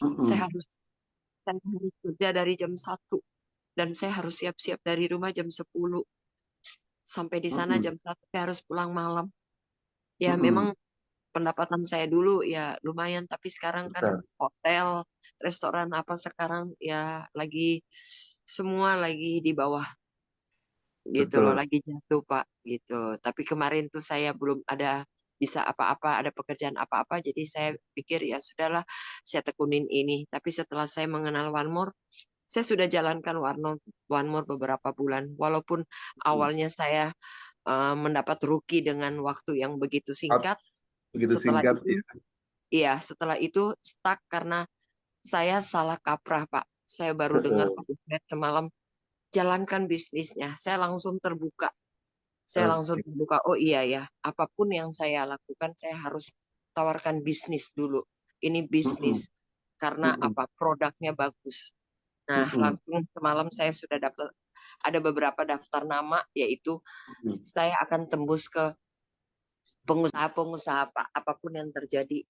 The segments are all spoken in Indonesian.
Saya Mm-mm. harus saya harus kerja dari jam 1 dan saya harus siap-siap dari rumah jam 10 sampai di sana Mm-mm. jam 1 saya harus pulang malam. Ya Mm-mm. memang pendapatan saya dulu ya lumayan, tapi sekarang kan Besar. hotel, restoran apa sekarang ya lagi semua lagi di bawah gitu loh, Betul. lagi jatuh Pak gitu. Tapi kemarin tuh saya belum ada bisa apa-apa, ada pekerjaan apa-apa, jadi saya pikir ya sudahlah saya tekunin ini. Tapi setelah saya mengenal One More, saya sudah jalankan One More beberapa bulan. Walaupun Mm. awalnya saya mendapat rugi dengan waktu yang begitu Out. singkat, Begitu setelah singkat itu ya. iya, setelah itu stuck karena saya salah kaprah, Pak. Saya baru dengar Heeh. Pak Ismet semalam, jalankan bisnisnya. Saya langsung terbuka. Saya langsung Oke. terbuka, oh iya ya, apapun yang saya lakukan, saya harus tawarkan bisnis dulu. Ini bisnis. Mm-mm. Karena Mm-mm. apa? Produknya bagus. Nah, Mm-mm. langsung semalam saya sudah dapat, ada beberapa daftar nama, yaitu Mm-mm. saya akan tembus ke pengusaha-pengusaha Pak, apapun yang terjadi,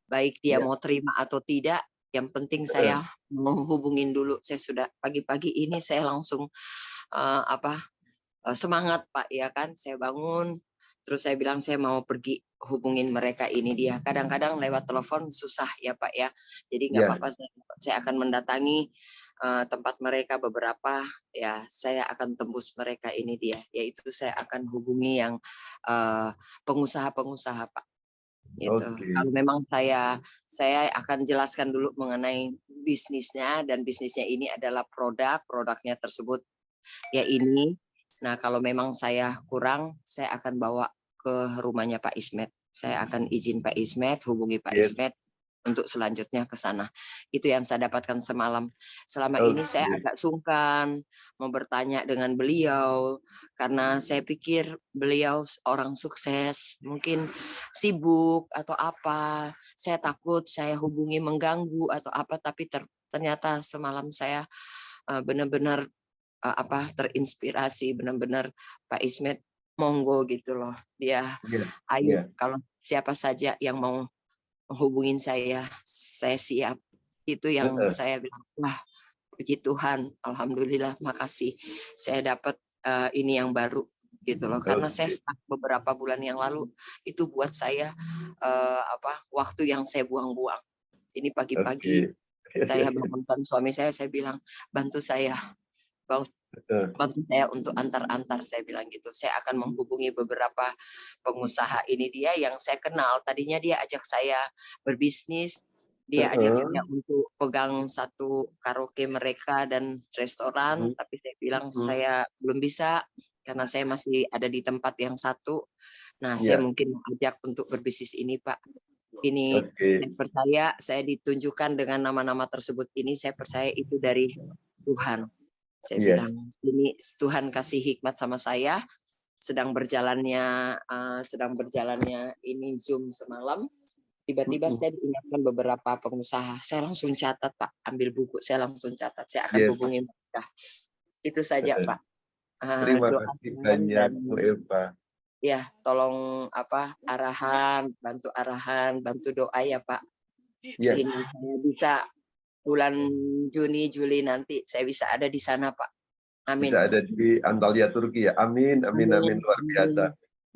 baik dia Ya. mau terima atau tidak, yang penting Heeh. saya menghubungin dulu. Saya sudah pagi-pagi ini saya langsung apa semangat Pak ya kan, saya bangun terus saya bilang saya mau pergi hubungin mereka ini dia. Kadang-kadang lewat telepon susah ya Pak ya. Jadi nggak Ya. apa-apa saya akan mendatangi tempat mereka beberapa ya saya akan tembus mereka ini dia. Yaitu saya akan hubungi yang eh, pengusaha-pengusaha Pak gitu. Oke. Kalau memang saya akan jelaskan dulu mengenai bisnisnya dan bisnisnya ini adalah produknya tersebut ya ini. Nah, kalau memang saya kurang, saya akan bawa ke rumahnya Pak Ismet. Saya akan izin Pak Ismet, hubungi Pak Yes. Ismet untuk selanjutnya ke sana. Itu yang saya dapatkan semalam. Selama ini saya Oke. agak sungkan mau bertanya dengan beliau karena saya pikir beliau orang sukses, mungkin sibuk atau apa. Saya takut saya hubungi mengganggu atau apa, tapi ternyata semalam saya benar-benar apa terinspirasi benar-benar Pak Ismet monggo gitu loh. Dia Iya. ayo Iya. kalau siapa saja yang mau menghubungin saya siap. Itu yang Heeh. saya bilang, wah puji Tuhan, alhamdulillah, makasih saya dapat ini yang baru gitu loh. Karena saya Oke. stuck beberapa bulan yang lalu itu buat saya apa waktu yang saya buang-buang. Ini pagi-pagi Oke. saya bangunkan suami saya bilang bantu saya, Heeh. bantu saya untuk antar-antar, saya bilang gitu. Saya akan menghubungi beberapa pengusaha ini dia yang saya kenal. Tadinya dia ajak saya berbisnis, dia ajak Heeh. saya untuk pegang satu karaoke mereka dan restoran, Mhm. tapi saya bilang Mhm. saya belum bisa karena saya masih ada di tempat yang satu. Nah, saya Iya. mungkin ajak untuk berbisnis ini, Pak. Ini Oke. saya percaya, saya ditunjukkan dengan nama-nama tersebut ini, saya percaya itu dari Tuhan. Saya bilang, Yes. ini Tuhan kasih hikmat sama saya, sedang berjalannya ini Zoom semalam, tiba-tiba Mhm. saya diingatkan beberapa pengusaha. Saya langsung catat, Pak, ambil buku, saya langsung catat. Saya akan Yes. hubungi mereka. Itu saja, Heeh. Pak. Terima kasih Doakan banyak dan Bu Eva. ya tolong apa arahan, bantu doa ya, Pak. Yes. Sehingga saya bisa bulan Juni, Juli nanti saya bisa ada di sana, Pak. Amin. Bisa ada di Antalya, Turki ya. Amin, amin, Amin, amin. Luar amin, biasa.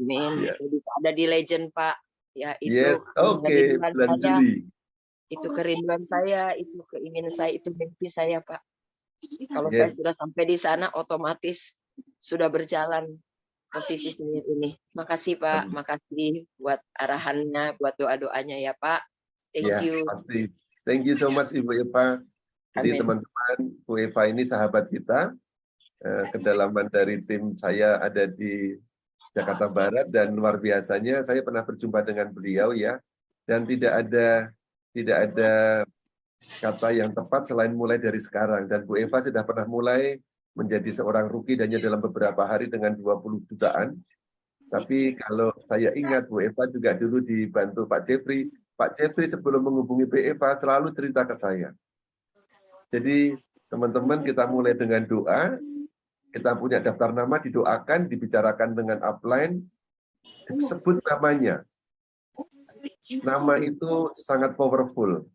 amin. Ya. Saya bisa ada di Legend, Pak. Ya, itu Yes. Oke, kerinduan bulan saya, Juli. itu kerinduan saya, itu keinginan saya, itu mimpi saya, Pak. Kalau saya Yes. sudah sampai di sana, otomatis sudah berjalan posisi saya ini. Makasih, Pak. Amin. Makasih buat arahannya, buat doa-doanya ya, Pak. Thank Ya, you. pasti. Thank you so much Ibu Eva. Jadi Amin. teman-teman, Bu Eva ini sahabat kita. Kedalaman dari tim saya ada di Jakarta Barat dan luar biasanya saya pernah berjumpa dengan beliau ya, dan tidak ada kata yang tepat selain mulai dari sekarang. Dan Bu Eva sudah pernah mulai menjadi seorang rookie dan dalam beberapa hari dengan 20 jutaan. Tapi kalau saya ingat Bu Eva juga dulu dibantu Pak Jeffrey. Pak Jeffrey sebelum menghubungi Bu Eva selalu cerita ke saya. Jadi teman-teman kita mulai dengan doa, kita punya daftar nama, didoakan, dibicarakan dengan upline, sebut namanya. Nama itu sangat powerful.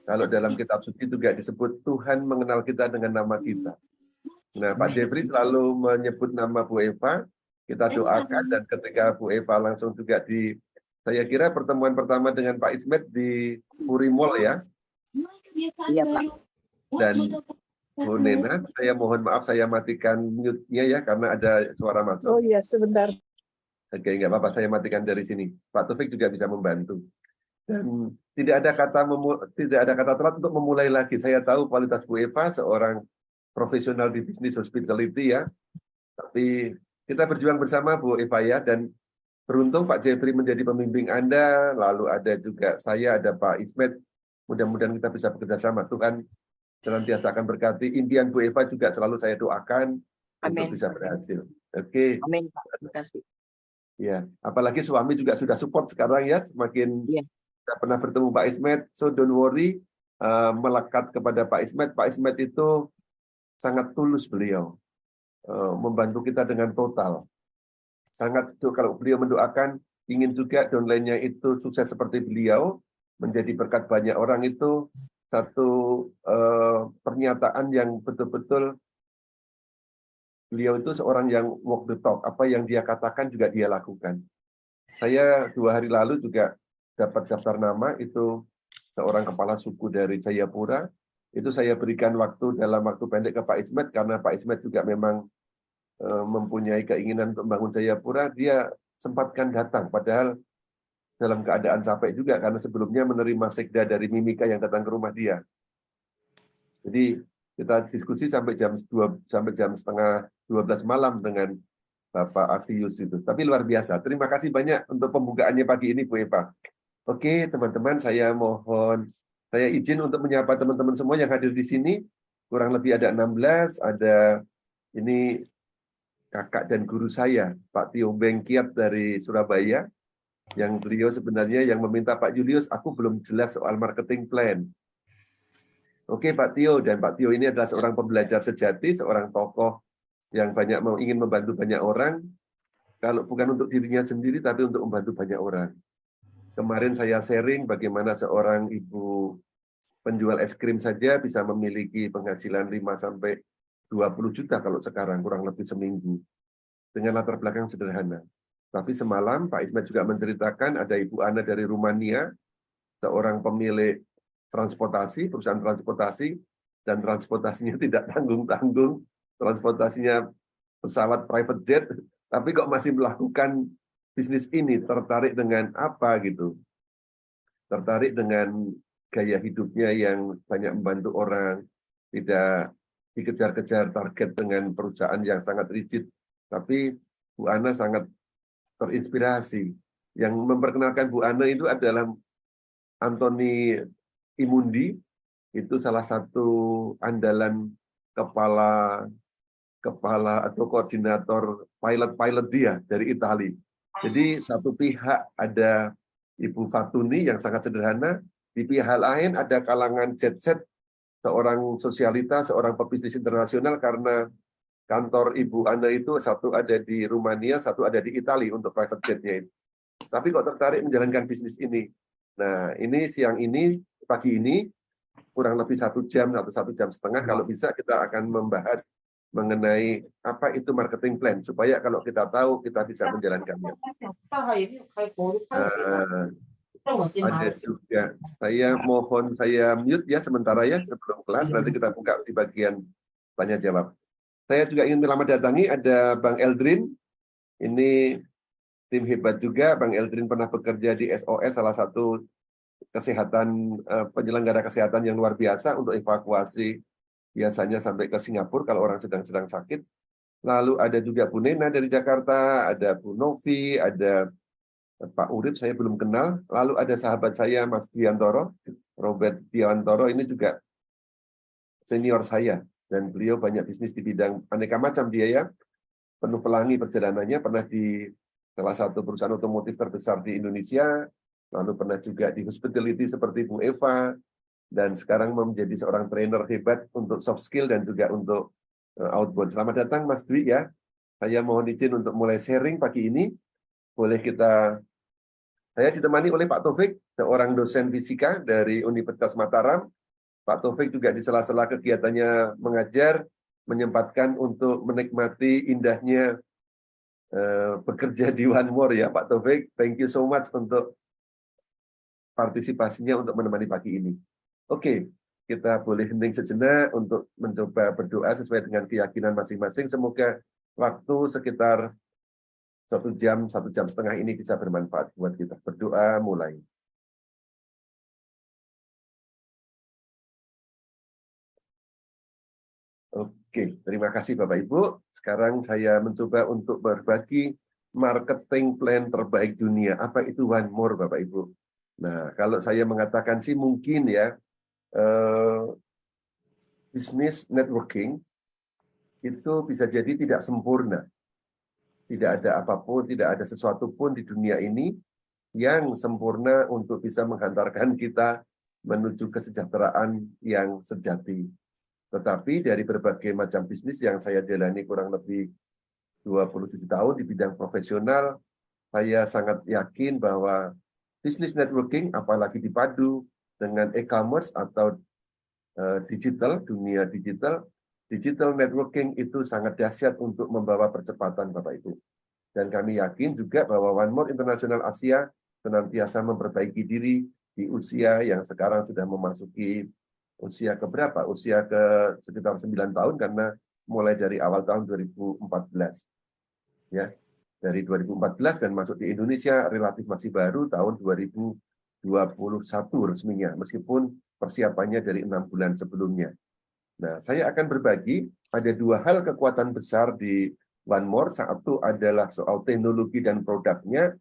Kalau dalam kitab suci juga disebut Tuhan mengenal kita dengan nama kita. Nah, Pak Jeffrey selalu menyebut nama Bu Eva, kita doakan, dan ketika Bu Eva langsung juga saya kira pertemuan pertama dengan Pak Ismet di Puri Mall ya. Iya, Pak. Dan Bu Nena, saya mohon maaf saya matikan mute-nya ya, karena ada suara masuk. Oh iya, sebentar. Oke, nggak apa-apa, saya matikan dari sini. Pak Taufik juga bisa membantu. Dan tidak ada kata telat untuk memulai lagi. Saya tahu kualitas Bu Eva seorang profesional di bisnis hospitality ya. Tapi kita berjuang bersama Bu Eva ya, dan beruntung Pak Jeffrey menjadi pembimbing Anda, lalu ada juga saya, ada Pak Ismet. Mudah-mudahan kita bisa bekerja sama. Tuhan senantiasa akan berkati. Impian Bu Eva juga selalu saya doakan untuk bisa berhasil. Oke. Amin, Pak. Terima kasih. Ya, apalagi suami juga sudah support sekarang ya, semakin kita pernah bertemu Pak Ismet, so don't worry, melekat kepada Pak Ismet. Pak Ismet itu sangat tulus beliau, membantu kita dengan total. Sangat, kalau beliau mendoakan, ingin juga downline-nya itu sukses seperti beliau, menjadi berkat banyak orang, itu satu pernyataan yang betul-betul beliau itu seorang yang walk the talk, apa yang dia katakan juga dia lakukan. Saya 2 hari lalu juga dapat daftar nama, itu seorang kepala suku dari Jayapura. Itu saya berikan waktu dalam waktu pendek ke Pak Ismet, karena Pak Ismet juga memang mempunyai keinginan untuk membangun Jayapura. Dia sempatkan datang, padahal dalam keadaan capek juga, karena sebelumnya menerima sekda dari Mimika yang datang ke rumah dia. Jadi kita diskusi sampai jam 11:30 malam dengan Bapak Artius itu. Tapi luar biasa. Terima kasih banyak untuk pembukaannya pagi ini, Bu Eva. Oke, teman-teman, saya izin untuk menyapa teman-teman semua yang hadir di sini. Kurang lebih ada 16, ada ini kakak dan guru saya, Pak Tio Bengkiat dari Surabaya, yang beliau sebenarnya yang meminta Pak Julius, aku belum jelas soal marketing plan. Oke, Pak Tio, dan Pak Tio ini adalah seorang pembelajar sejati, seorang tokoh yang ingin membantu banyak orang, kalau bukan untuk dirinya sendiri, tapi untuk membantu banyak orang. Kemarin saya sharing bagaimana seorang ibu penjual es krim saja bisa memiliki penghasilan 5-20 juta kalau sekarang, kurang lebih seminggu, dengan latar belakang sederhana. Tapi semalam Pak Ismet juga menceritakan ada Ibu Ana dari Rumania, seorang pemilik transportasi, perusahaan transportasi, dan transportasinya tidak tanggung-tanggung, transportasinya pesawat private jet, tapi kok masih melakukan bisnis ini, tertarik dengan apa gitu. Tertarik dengan gaya hidupnya yang banyak membantu orang, tidak dikejar-kejar target dengan perusahaan yang sangat rigid. Tapi Bu Ana sangat terinspirasi. Yang memperkenalkan Bu Ana itu adalah Anthony Imundi, itu salah satu andalan kepala atau koordinator pilot dia dari Italia. Jadi satu pihak ada Ibu Fatuni yang sangat sederhana, di pihak lain ada kalangan jet-set, seorang sosialita, seorang pebisnis internasional, karena kantor Ibu Ana itu satu ada di Rumania, satu ada di Italia untuk private jet-nya itu. Tapi kok tertarik menjalankan bisnis ini. Nah, ini siang ini, pagi ini, kurang lebih 1 jam atau 1,5 jam, kalau bisa kita akan membahas mengenai apa itu marketing plan, supaya kalau kita tahu, kita bisa menjalankannya. Ada juga, saya mute ya sementara ya, sebelum kelas, nanti kita buka di bagian tanya jawab. Saya juga ingin selamat datangi, ada Bang Eldrin, ini tim hebat juga. Bang Eldrin pernah bekerja di SOS, salah satu penyelenggara kesehatan yang luar biasa untuk evakuasi, biasanya sampai ke Singapura kalau orang sedang sakit. Lalu ada juga Bu Nena dari Jakarta, ada Bu Novi, ada Pak Urip, saya belum kenal. Lalu ada sahabat saya, Mas Diantoro, Robert Diantoro, ini juga senior saya. Dan beliau banyak bisnis di bidang aneka macam dia ya. Penuh pelangi perjalanannya, pernah di salah satu perusahaan otomotif terbesar di Indonesia, lalu pernah juga di hospitality seperti Bu Eva, dan sekarang menjadi seorang trainer hebat untuk soft skill dan juga untuk outbound. Selamat datang Mas Dwi ya. Saya mohon izin untuk mulai sharing pagi ini. Boleh kita Saya ditemani oleh Pak Taufik, seorang dosen fisika dari Universitas Mataram. Pak Taufik juga di sela-sela kegiatannya mengajar, menyempatkan untuk menikmati indahnya bekerja di One More ya Pak Taufik. Thank you so much untuk partisipasinya untuk menemani pagi ini. Oke, kita boleh hening sejenak untuk mencoba berdoa sesuai dengan keyakinan masing-masing. Semoga waktu sekitar 1 jam, 1 jam setengah ini bisa bermanfaat buat kita. Berdoa mulai. Oke, terima kasih Bapak Ibu. Sekarang saya mencoba untuk berbagi marketing plan terbaik dunia. Apa itu One More Bapak Ibu? Nah, kalau saya mengatakan sih mungkin ya, bisnis networking itu bisa jadi tidak sempurna. Tidak ada apapun, tidak ada sesuatu pun di dunia ini yang sempurna untuk bisa menghantarkan kita menuju kesejahteraan yang sejati. Tetapi dari berbagai macam bisnis yang saya jalani kurang lebih 27 tahun di bidang profesional, saya sangat yakin bahwa bisnis networking, apalagi dipadu dengan e-commerce atau digital, dunia digital, digital networking itu sangat dahsyat untuk membawa percepatan Bapak Ibu. Dan kami yakin juga bahwa One More International Asia senantiasa memperbaiki diri di usia yang sekarang sudah memasuki usia keberapa? Usia ke sekitar 9 tahun karena mulai dari awal tahun 2014. Ya, dari 2014 dan masuk di Indonesia relatif masih baru tahun 2021 resminya, meskipun persiapannya dari 6 bulan sebelumnya. Nah, saya akan berbagi ada 2 hal kekuatan besar di One More. Satu adalah soal teknologi dan produknya,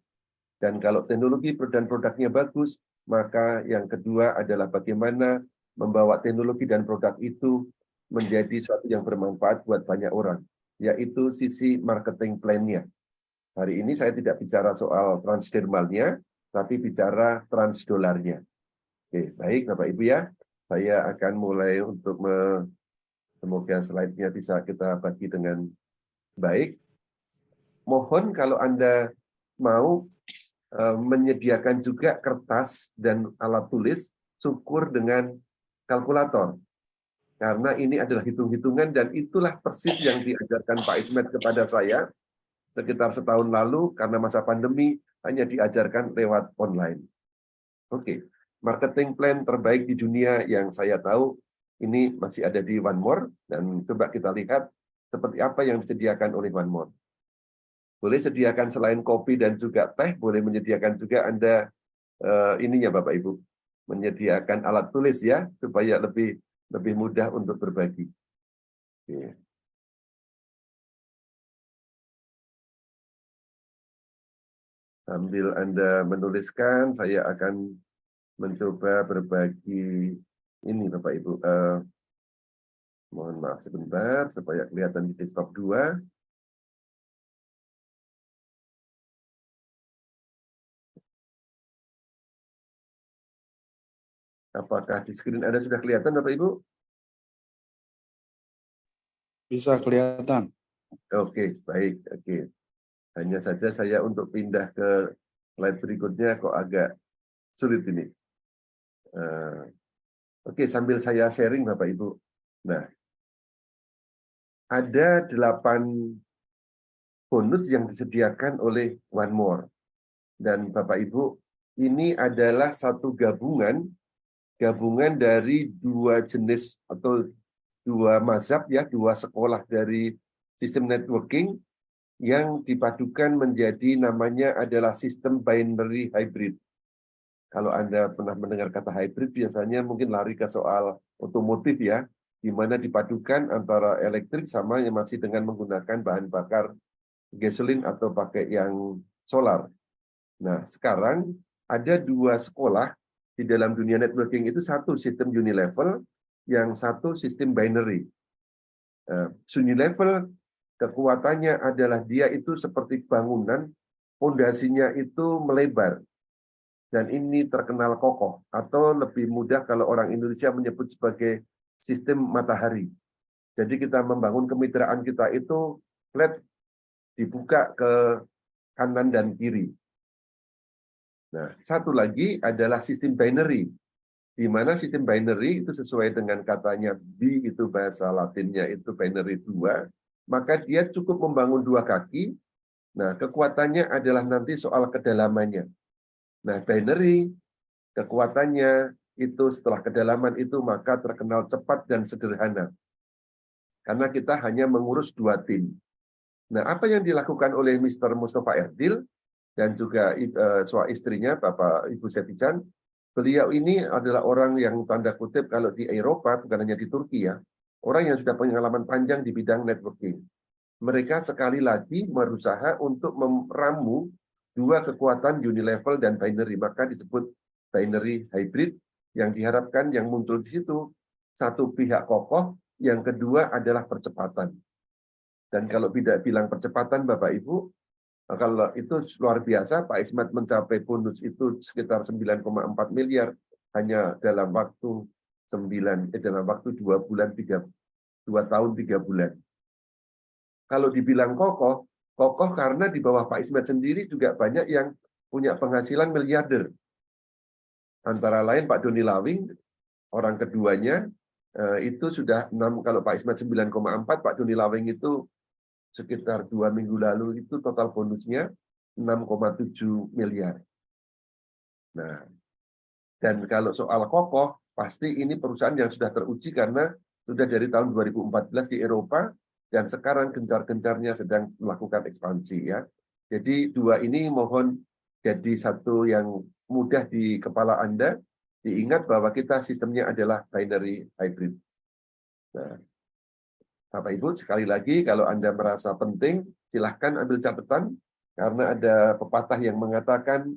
dan kalau teknologi dan produknya bagus, maka yang kedua adalah bagaimana membawa teknologi dan produk itu menjadi sesuatu yang bermanfaat buat banyak orang, yaitu sisi marketing plan-nya. Hari ini saya tidak bicara soal transdermalnya, tapi bicara transdolarnya. Oke, baik Bapak Ibu ya. Saya akan mulai untuk semoga slide-nya bisa kita bagi dengan baik. Mohon kalau Anda mau menyediakan juga kertas dan alat tulis, syukur dengan kalkulator. Karena ini adalah hitung-hitungan dan itulah persis yang diajarkan Pak Ismet kepada saya sekitar setahun lalu karena masa pandemi hanya diajarkan lewat online. Oke, marketing plan terbaik di dunia yang saya tahu ini masih ada di One More dan coba kita lihat seperti apa yang disediakan oleh One More. Boleh sediakan selain kopi dan juga teh, boleh menyediakan juga Anda ininya Bapak Ibu, menyediakan alat tulis ya supaya lebih mudah untuk berbagi. Oke. Sambil Anda menuliskan, saya akan mencoba berbagi ini Bapak Ibu. Mohon maaf sebentar supaya kelihatan di desktop 2. Apakah di screen Anda sudah kelihatan Bapak Ibu? Bisa kelihatan. Oke, baik. Oke. Hanya saja saya untuk pindah ke slide berikutnya kok agak sulit ini. Oke, sambil saya sharing Bapak Ibu. Nah, ada 8 bonus yang disediakan oleh One More. Dan Bapak Ibu, ini adalah satu gabungan dari 2 jenis atau 2 mazhab ya, 2 sekolah dari sistem networking yang dipadukan menjadi namanya adalah sistem binary hybrid. Kalau Anda pernah mendengar kata hybrid, biasanya mungkin lari ke soal otomotif ya, di mana dipadukan antara elektrik sama yang masih dengan menggunakan bahan bakar gasolin atau pakai yang solar. Nah, sekarang ada 2 sekolah di dalam dunia networking itu, satu sistem unilevel, yang satu sistem binary. Unilevel kekuatannya adalah dia itu seperti bangunan, fondasinya itu melebar. Dan ini terkenal kokoh, atau lebih mudah kalau orang Indonesia menyebut sebagai sistem matahari. Jadi kita membangun kemitraan kita itu flat, dibuka ke kanan dan kiri. Nah, satu lagi adalah sistem binary, di mana sistem binary itu sesuai dengan katanya B, itu bahasa Latinnya itu binary 2, maka dia cukup membangun dua kaki. Nah, kekuatannya adalah nanti soal kedalamannya. Nah, binary kekuatannya itu setelah kedalaman itu maka terkenal cepat dan sederhana. Karena kita hanya mengurus dua tim. Nah, apa yang dilakukan oleh Mr. Mustafa Erdil dan juga suami istrinya, Bapak Ibu Sepican, beliau ini adalah orang yang tanda kutip kalau di Eropa, bukan hanya di Turki ya, orang yang sudah punya pengalaman panjang di bidang networking. Mereka sekali lagi berusaha untuk meramu dua kekuatan unilevel dan binary, maka disebut binary hybrid, yang diharapkan yang muncul di situ, satu pihak kokoh, yang kedua adalah percepatan. Dan kalau tidak bilang percepatan, Bapak Ibu, kalau itu luar biasa, Pak Ismet mencapai bonus itu sekitar 9,4 miliar hanya dalam waktu 2 tahun 3 bulan. Kalau dibilang kokoh, kokoh karena di bawah Pak Ismet sendiri juga banyak yang punya penghasilan miliarder. Antara lain Pak Doni Lawing, orang keduanya, itu sudah 6, kalau Pak Ismet 9,4, Pak Doni Lawing itu sekitar 2 minggu lalu itu total bonusnya 6,7 miliar. Nah, dan kalau soal kokoh, pasti ini perusahaan yang sudah teruji karena sudah dari tahun 2014 di Eropa dan sekarang gencar-gencarnya sedang melakukan ekspansi ya. Jadi dua ini mohon jadi satu yang mudah di kepala Anda, diingat bahwa kita sistemnya adalah binary hybrid. Nah, Bapak Ibu, sekali lagi kalau Anda merasa penting, silahkan ambil catatan, karena ada pepatah yang mengatakan,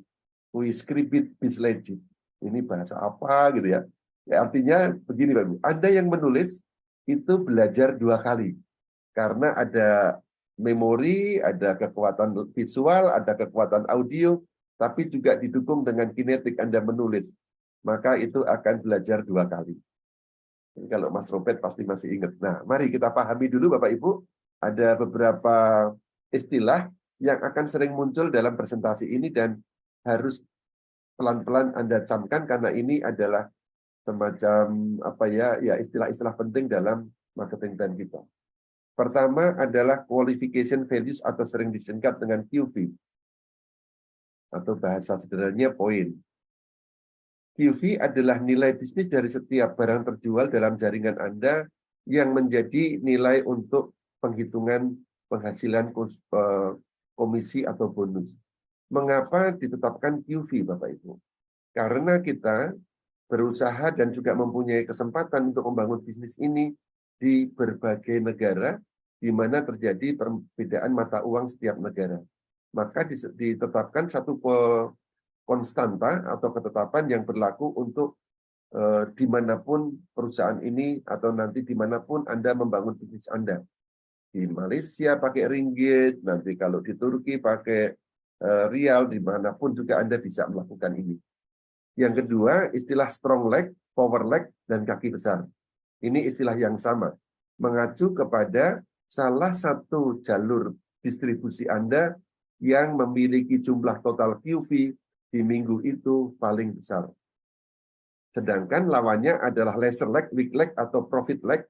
"We scribit bis legit." Ini bahasa apa gitu ya. Ya artinya begini Bapak Ibu, Anda yang menulis itu belajar dua kali. Karena ada memori, ada kekuatan visual, ada kekuatan audio, tapi juga didukung dengan kinetik Anda menulis. Maka itu akan belajar dua kali. Jadi kalau Mas Robert pasti masih ingat. Nah, mari kita pahami dulu Bapak Ibu, ada beberapa istilah yang akan sering muncul dalam presentasi ini dan harus pelan-pelan Anda camkan karena ini adalah semacam apa ya istilah-istilah penting dalam marketing plan kita. Pertama adalah qualification values atau sering disingkat dengan QV atau bahasa sederhananya poin. QV adalah nilai bisnis dari setiap barang terjual dalam jaringan Anda yang menjadi nilai untuk penghitungan penghasilan komisi atau bonus. Mengapa ditetapkan QV, Bapak Ibu? Karena kita berusaha dan juga mempunyai kesempatan untuk membangun bisnis ini di berbagai negara, di mana terjadi perbedaan mata uang setiap negara. Maka ditetapkan satu konstanta atau ketetapan yang berlaku untuk dimanapun perusahaan ini atau nanti dimanapun Anda membangun bisnis Anda. Di Malaysia pakai ringgit, nanti kalau di Turki pakai rial, dimanapun juga Anda bisa melakukan ini. Yang kedua, istilah strong leg, power leg, dan kaki besar. Ini istilah yang sama, mengacu kepada salah satu jalur distribusi Anda yang memiliki jumlah total QV di minggu itu paling besar. Sedangkan lawannya adalah lesser leg, weak leg, atau profit leg.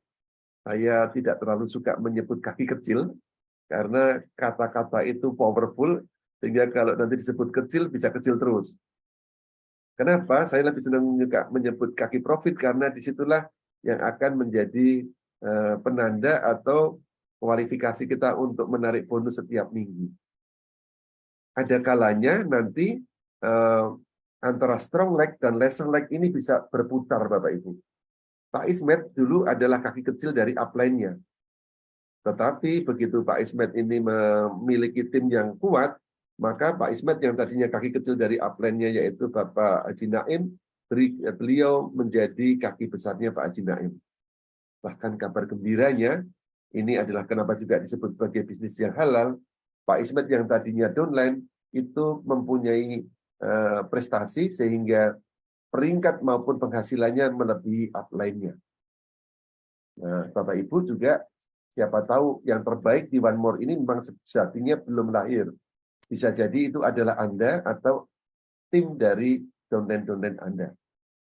Saya tidak terlalu suka menyebut kaki kecil, karena kata-kata itu powerful, sehingga kalau nanti disebut kecil, bisa kecil terus. Kenapa? Saya lebih senang menyebut kaki profit, karena disitulah yang akan menjadi penanda atau kualifikasi kita untuk menarik bonus setiap minggu. Ada kalanya nanti antara strong leg dan lesser leg ini bisa berputar, Bapak Ibu. Pak Ismet dulu adalah kaki kecil dari upline-nya. Tetapi begitu Pak Ismet ini memiliki tim yang kuat, maka Pak Ismet yang tadinya kaki kecil dari upline-nya yaitu Bapak Haji Naim, beliau menjadi kaki besarnya Pak Haji Naim. Bahkan kabar gembiranya, ini adalah kenapa juga disebut sebagai bisnis yang halal, Pak Ismet yang tadinya downline itu mempunyai prestasi sehingga peringkat maupun penghasilannya melebihi upline-nya. Nah, Bapak Ibu juga siapa tahu yang terbaik di One More ini memang sejatinya belum lahir. Bisa jadi itu adalah Anda atau tim dari downline Anda.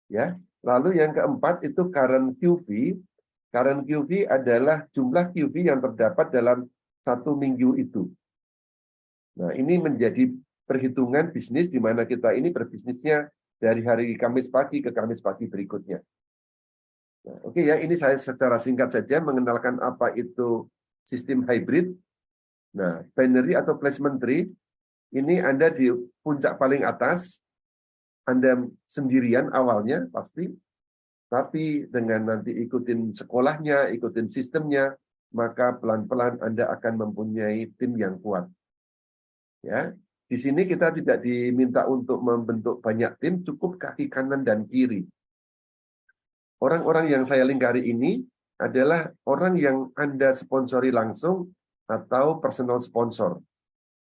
Ya. Lalu yang keempat itu current QV. Current QV adalah jumlah QV yang terdapat dalam 1 minggu itu. Nah, ini menjadi perhitungan bisnis di mana kita ini berbisnisnya dari hari Kamis pagi ke Kamis pagi berikutnya. Nah, oke ya, ini saya secara singkat saja mengenalkan apa itu sistem hybrid. Nah, binary atau placement tree, ini Anda di puncak paling atas, Anda sendirian awalnya pasti, tapi dengan nanti ikutin sekolahnya, ikutin sistemnya, maka pelan-pelan Anda akan mempunyai tim yang kuat. Ya, di sini kita tidak diminta untuk membentuk banyak tim, cukup kaki kanan dan kiri. Orang-orang yang saya lingkari ini adalah orang yang Anda sponsori langsung atau personal sponsor.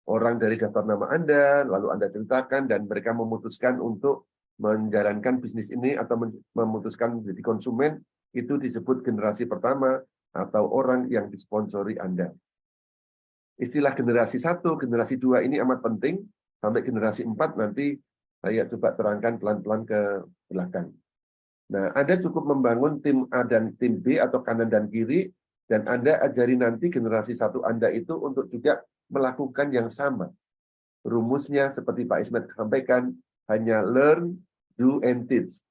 Orang dari daftar nama Anda, lalu Anda ceritakan, dan mereka memutuskan untuk menjalankan bisnis ini atau memutuskan menjadi konsumen, itu disebut generasi pertama atau orang yang disponsori Anda. Istilah generasi 1, generasi 2 ini amat penting, sampai generasi 4 nanti saya coba terangkan pelan-pelan ke belakang. Nah, Anda cukup membangun tim A dan tim B atau kanan dan kiri, dan Anda ajari nanti generasi 1 Anda itu untuk juga melakukan yang sama. Rumusnya seperti Pak Ismet sampaikan, hanya learn, do, and teach.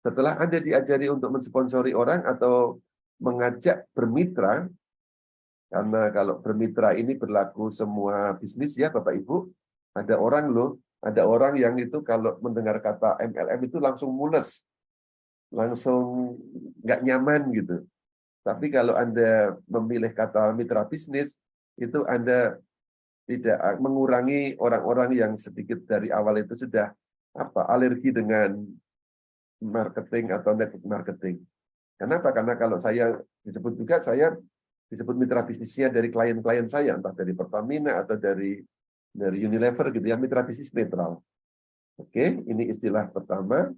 Setelah Anda diajari untuk mensponsori orang atau mengajak bermitra, karena kalau bermitra ini berlaku semua bisnis ya Bapak Ibu, ada orang yang itu kalau mendengar kata MLM itu langsung mules, langsung nggak nyaman gitu. Tapi kalau Anda memilih kata mitra bisnis, itu Anda tidak mengurangi orang-orang yang sedikit dari awal itu sudah alergi dengan marketing atau network marketing. Kenapa? Karena kalau saya disebut juga, saya disebut mitra bisnisnya dari klien-klien saya, entah dari Pertamina atau dari Unilever gitu ya, mitra bisnis netral. Oke, ini istilah pertama.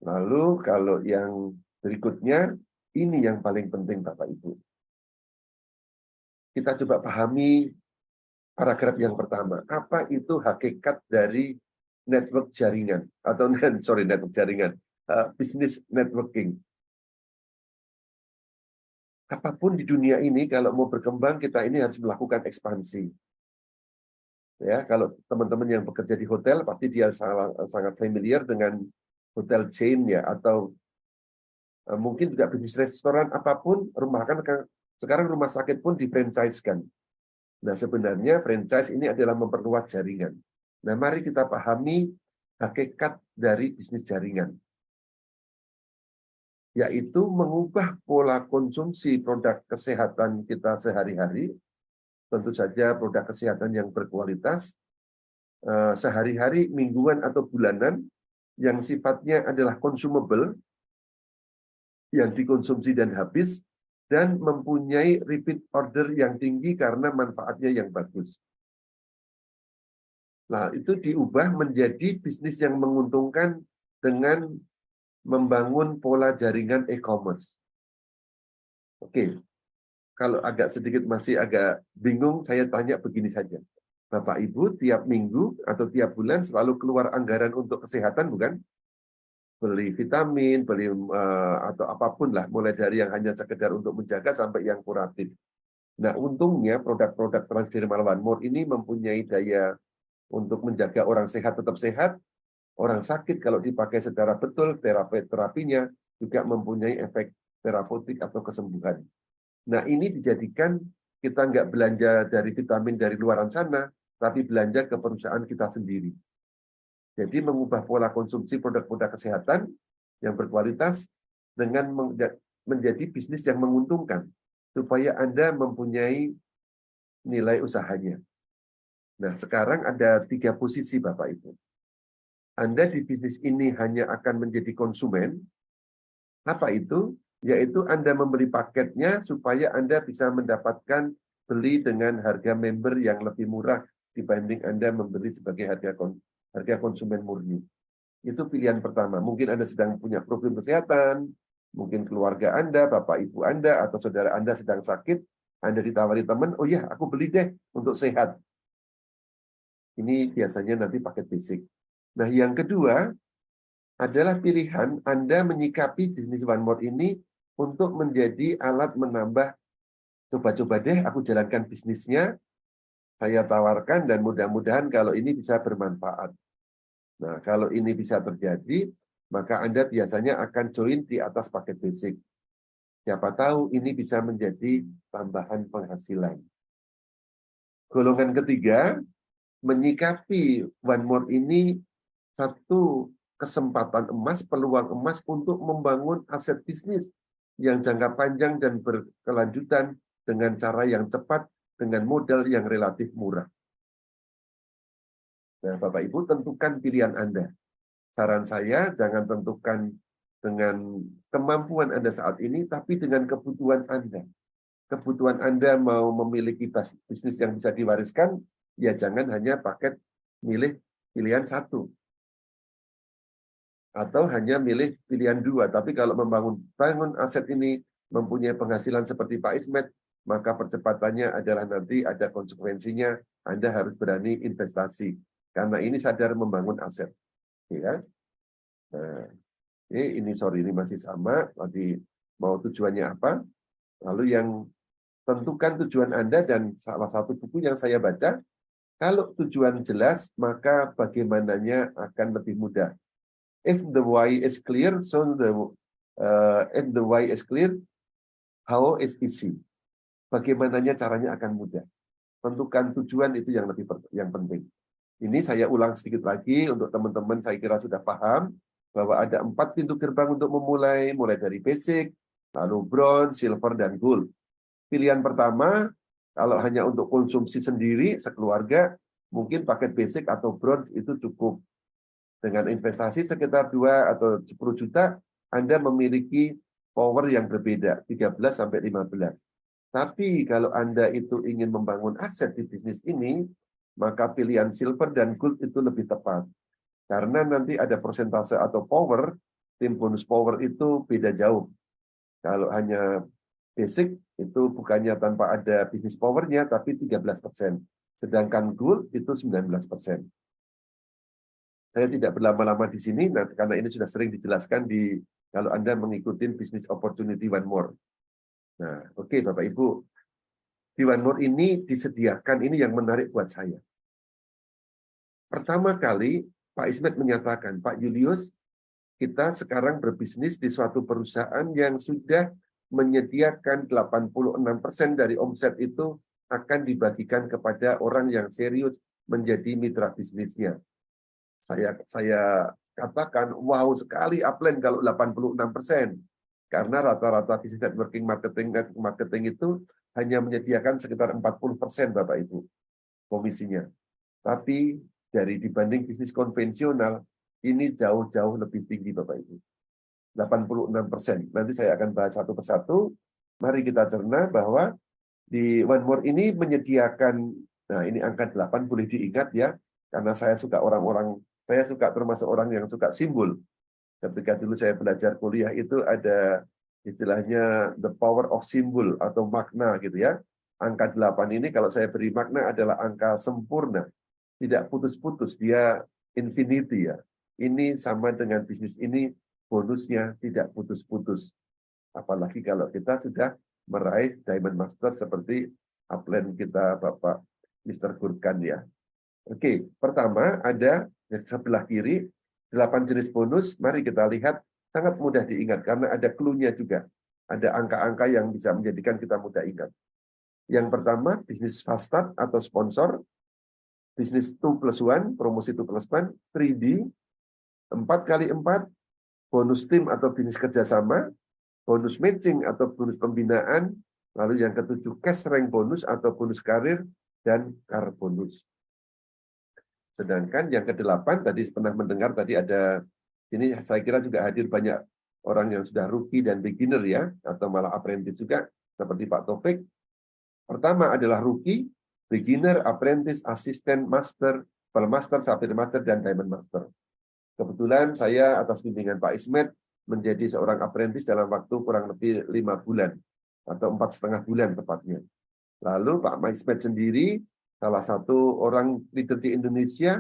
Lalu kalau yang berikutnya, ini yang paling penting Bapak Ibu. Kita coba pahami paragraf yang pertama. Apa itu hakikat dari network jaringan? Atau, network jaringan. Business networking. Apapun di dunia ini, kalau mau berkembang, kita ini harus melakukan ekspansi. Ya, kalau teman-teman yang bekerja di hotel, pasti dia sangat familiar dengan hotel chain ya, atau mungkin juga bisnis restoran apapun, sekarang rumah sakit pun di-franchise-kan. Nah, sebenarnya franchise ini adalah memperluas jaringan. Nah, mari kita pahami hakikat dari bisnis jaringan, yaitu mengubah pola konsumsi produk kesehatan kita sehari-hari, tentu saja produk kesehatan yang berkualitas, sehari-hari, mingguan, atau bulanan, yang sifatnya adalah consumable, yang dikonsumsi dan habis, dan mempunyai repeat order yang tinggi karena manfaatnya yang bagus. Nah, itu diubah menjadi bisnis yang menguntungkan dengan membangun pola jaringan e-commerce. Oke, kalau agak sedikit masih agak bingung, saya tanya begini saja. Bapak Ibu tiap minggu atau tiap bulan selalu keluar anggaran untuk kesehatan, bukan? Beli vitamin, beli atau apapun lah, mulai dari yang hanya sekedar untuk menjaga sampai yang kuratif. Nah, untungnya produk-produk Transdermal One More ini mempunyai daya untuk menjaga orang sehat tetap sehat, orang sakit kalau dipakai secara betul, terapinya juga mempunyai efek terapeutik atau kesembuhan. Nah, ini dijadikan kita nggak belanja dari vitamin dari luaran sana, tapi belanja ke perusahaan kita sendiri. Jadi mengubah pola konsumsi produk-produk kesehatan yang berkualitas dengan menjadi bisnis yang menguntungkan, supaya Anda mempunyai nilai usahanya. Nah, sekarang ada 3 posisi Bapak Ibu. Anda di bisnis ini hanya akan menjadi konsumen. Apa itu? Yaitu Anda membeli paketnya supaya Anda bisa mendapatkan beli dengan harga member yang lebih murah dibanding Anda membeli sebagai harga konsumen murni. Itu pilihan pertama. Mungkin Anda sedang punya problem kesehatan, mungkin keluarga Anda, Bapak Ibu Anda, atau saudara Anda sedang sakit, Anda ditawari teman, oh ya, aku beli deh untuk sehat. Ini biasanya nanti paket basic. Nah, yang kedua adalah pilihan Anda menyikapi bisnis One More ini untuk menjadi alat menambah, coba-coba deh aku jalankan bisnisnya, saya tawarkan dan mudah-mudahan kalau ini bisa bermanfaat. Nah, kalau ini bisa terjadi, maka Anda biasanya akan join di atas paket basic. Siapa tahu ini bisa menjadi tambahan penghasilan. Golongan ketiga, menyikapi One More ini satu kesempatan emas, peluang emas untuk membangun aset bisnis yang jangka panjang dan berkelanjutan dengan cara yang cepat, dengan modal yang relatif murah. Nah, Bapak Ibu, tentukan pilihan Anda. Saran saya, jangan tentukan dengan kemampuan Anda saat ini, tapi dengan kebutuhan Anda. Kebutuhan Anda mau memiliki bisnis yang bisa diwariskan, ya jangan hanya paket milih pilihan satu. Atau hanya milih pilihan dua. Tapi kalau bangun aset ini mempunyai penghasilan seperti Pak Ismet, maka percepatannya adalah nanti ada konsekuensinya, Anda harus berani investasi. Karena ini sadar membangun aset. Ya. Nah, ini masih sama. Tadi mau tujuannya apa? Lalu yang tentukan tujuan Anda, dan salah satu buku yang saya baca, kalau tujuan jelas, maka bagaimananya akan lebih mudah. If the why is clear, if the why is clear, how is easy. Bagaimananya caranya akan mudah. Tentukan tujuan itu yang penting. Ini saya ulang sedikit lagi untuk teman-teman, saya kira sudah paham bahwa ada 4 pintu gerbang untuk mulai dari basic, lalu bronze, silver, dan gold. Pilihan pertama, kalau hanya untuk konsumsi sendiri, sekeluarga, mungkin paket basic atau bronze itu cukup. Dengan investasi sekitar 2 atau 10 juta, Anda memiliki power yang berbeda, 13-15. Tapi kalau Anda itu ingin membangun aset di bisnis ini, maka pilihan silver dan gold itu lebih tepat. Karena nanti ada persentase atau power, tim bonus power itu beda jauh. Kalau hanya basic, itu bukannya tanpa ada bisnis powernya, tapi 13%. Sedangkan gold itu 19%. Saya tidak berlama-lama di sini, karena ini sudah sering dijelaskan kalau Anda mengikuti bisnis opportunity One More. Nah, oke, Bapak Ibu. Di One More ini disediakan, ini yang menarik buat saya. Pertama kali, Pak Ismet menyatakan, Pak Julius, kita sekarang berbisnis di suatu perusahaan yang sudah menyediakan 86% dari omset itu akan dibagikan kepada orang yang serius menjadi mitra bisnisnya. Saya katakan, wow sekali Upland kalau 86%. Karena rata-rata bisnis networking marketing itu hanya menyediakan sekitar 40% Bapak Ibu komisinya. Tapi dari dibanding bisnis konvensional, ini jauh-jauh lebih tinggi Bapak Ibu. 86%. Nanti saya akan bahas satu persatu. Mari kita cerna bahwa di One More ini menyediakan, nah ini angka 8 boleh diingat ya, karena saya suka termasuk orang yang suka simbol. Ketika dulu saya belajar kuliah itu ada istilahnya the power of symbol atau makna gitu ya. Angka 8 ini kalau saya beri makna adalah angka sempurna. Tidak putus-putus, dia infinity ya. Ini sama dengan bisnis ini, bonusnya tidak putus-putus. Apalagi kalau kita sudah meraih Diamond Master seperti upline kita Bapak Mr. Gurkan ya. Oke, pertama ada di sebelah kiri 8 jenis bonus. Mari kita lihat, sangat mudah diingat karena ada clue-nya juga. Ada angka-angka yang bisa menjadikan kita mudah ingat. Yang pertama, bisnis fast start atau sponsor, bisnis 2+1, promosi 2+1, 3D, 4x4, bonus tim atau bisnis kerjasama, bonus matching atau bonus pembinaan, lalu yang ketujuh cash rank bonus atau bonus karir, dan car bonus. Sedangkan yang ke-8 tadi pernah mendengar tadi ada, ini saya kira juga hadir banyak orang yang sudah rookie dan beginner ya, atau malah apprentice juga, seperti Pak Taufik. Pertama adalah rookie, beginner, apprentice, assistant, master, pearl master, sapphire master, dan diamond master. Kebetulan saya atas bimbingan Pak Ismet menjadi seorang apprentice dalam waktu kurang lebih 5 bulan, atau 4,5 bulan tepatnya. Lalu Pak Ismet sendiri, salah satu orang leader di Indonesia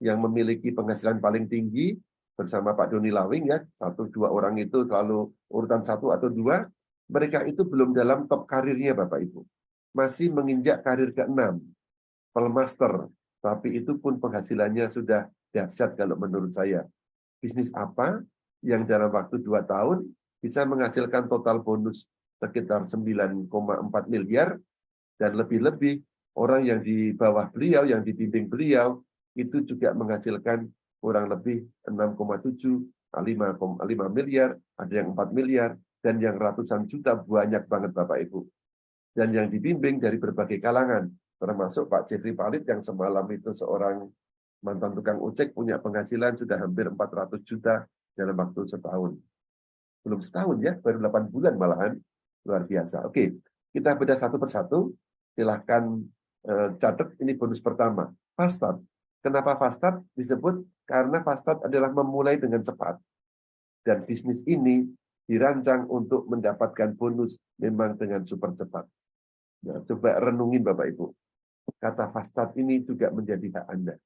yang memiliki penghasilan paling tinggi bersama Pak Doni Lawing ya, 1-2 orang itu selalu urutan 1 atau 2, mereka itu belum dalam top karirnya Bapak Ibu. Masih menginjak karir ke-6, pelmaster, tapi itu pun penghasilannya sudah dahsyat kalau menurut saya. Bisnis apa yang dalam waktu 2 tahun bisa menghasilkan total bonus sekitar 9,4 miliar, dan lebih-lebih orang yang di bawah beliau, yang dibimbing beliau, itu juga menghasilkan kurang lebih 6,7, 5 miliar, ada yang 4 miliar, dan yang ratusan juta, banyak banget Bapak Ibu. Dan yang dibimbing dari berbagai kalangan, termasuk Pak Jeffrey Palit yang semalam itu seorang mantan tukang ojek punya penghasilan sudah hampir 400 juta dalam waktu setahun. Belum setahun ya, baru 8 bulan malahan. Luar biasa. Oke, kita bedah satu persatu. Silahkan catat, ini bonus pertama. Fast start. Kenapa fast start disebut? Karena fast start adalah memulai dengan cepat. Dan bisnis ini dirancang untuk mendapatkan bonus memang dengan super cepat. Nah, coba renungin Bapak Ibu. Kata fast start ini juga menjadi hak Anda.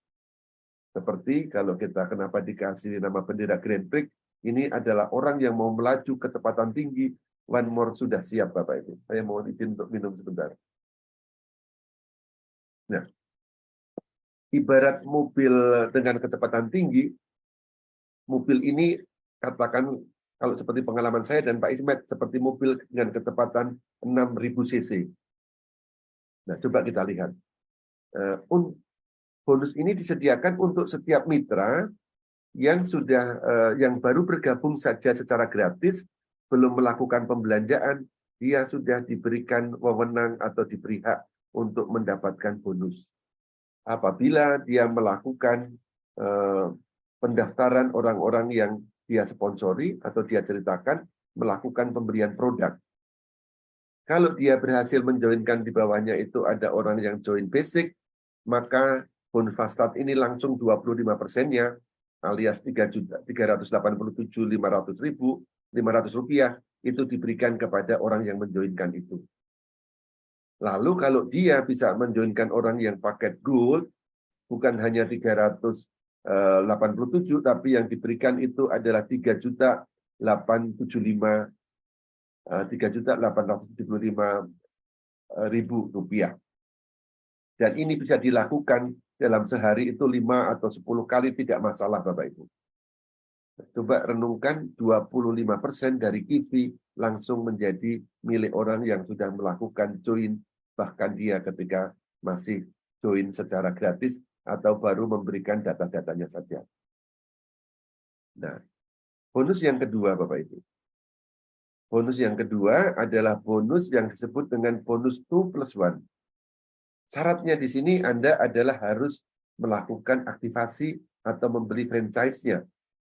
Seperti kalau kita kenapa dikasih nama bendera Grand Prix, ini adalah orang yang mau melaju kecepatan tinggi. One more sudah siap Bapak Ibu. Saya mau izin untuk minum sebentar. Nah, ibarat mobil dengan kecepatan tinggi, mobil ini katakan kalau seperti pengalaman saya dan Pak Ismet, seperti mobil dengan kecepatan 6.000 cc. Nah, coba kita lihat. Bonus ini disediakan untuk setiap mitra yang sudah yang baru bergabung saja secara gratis, belum melakukan pembelanjaan, dia sudah diberikan wewenang atau diberi hak untuk mendapatkan bonus. Apabila dia melakukan pendaftaran orang-orang yang dia sponsori atau dia ceritakan melakukan pemberian produk. Kalau dia berhasil menjoinkan di bawahnya itu ada orang yang join basic, maka bonus fast start ini langsung 25%-nya alias 3.387.500 rupiah itu diberikan kepada orang yang menjoinkan itu. Lalu kalau dia bisa menjoinkan orang yang paket gold, bukan hanya 387, tapi yang diberikan itu adalah 3.875.000 rupiah. Dan ini bisa dilakukan dalam sehari itu 5 atau 10 kali tidak masalah Bapak Ibu. Coba renungkan 25% dari kivi langsung menjadi milik orang yang sudah melakukan join, bahkan dia ketika masih join secara gratis atau baru memberikan data-datanya saja. Nah, bonus yang kedua Bapak Ibu. Bonus yang kedua adalah bonus yang disebut dengan bonus 2+1. Syaratnya di sini Anda adalah harus melakukan aktivasi atau membeli franchise-nya.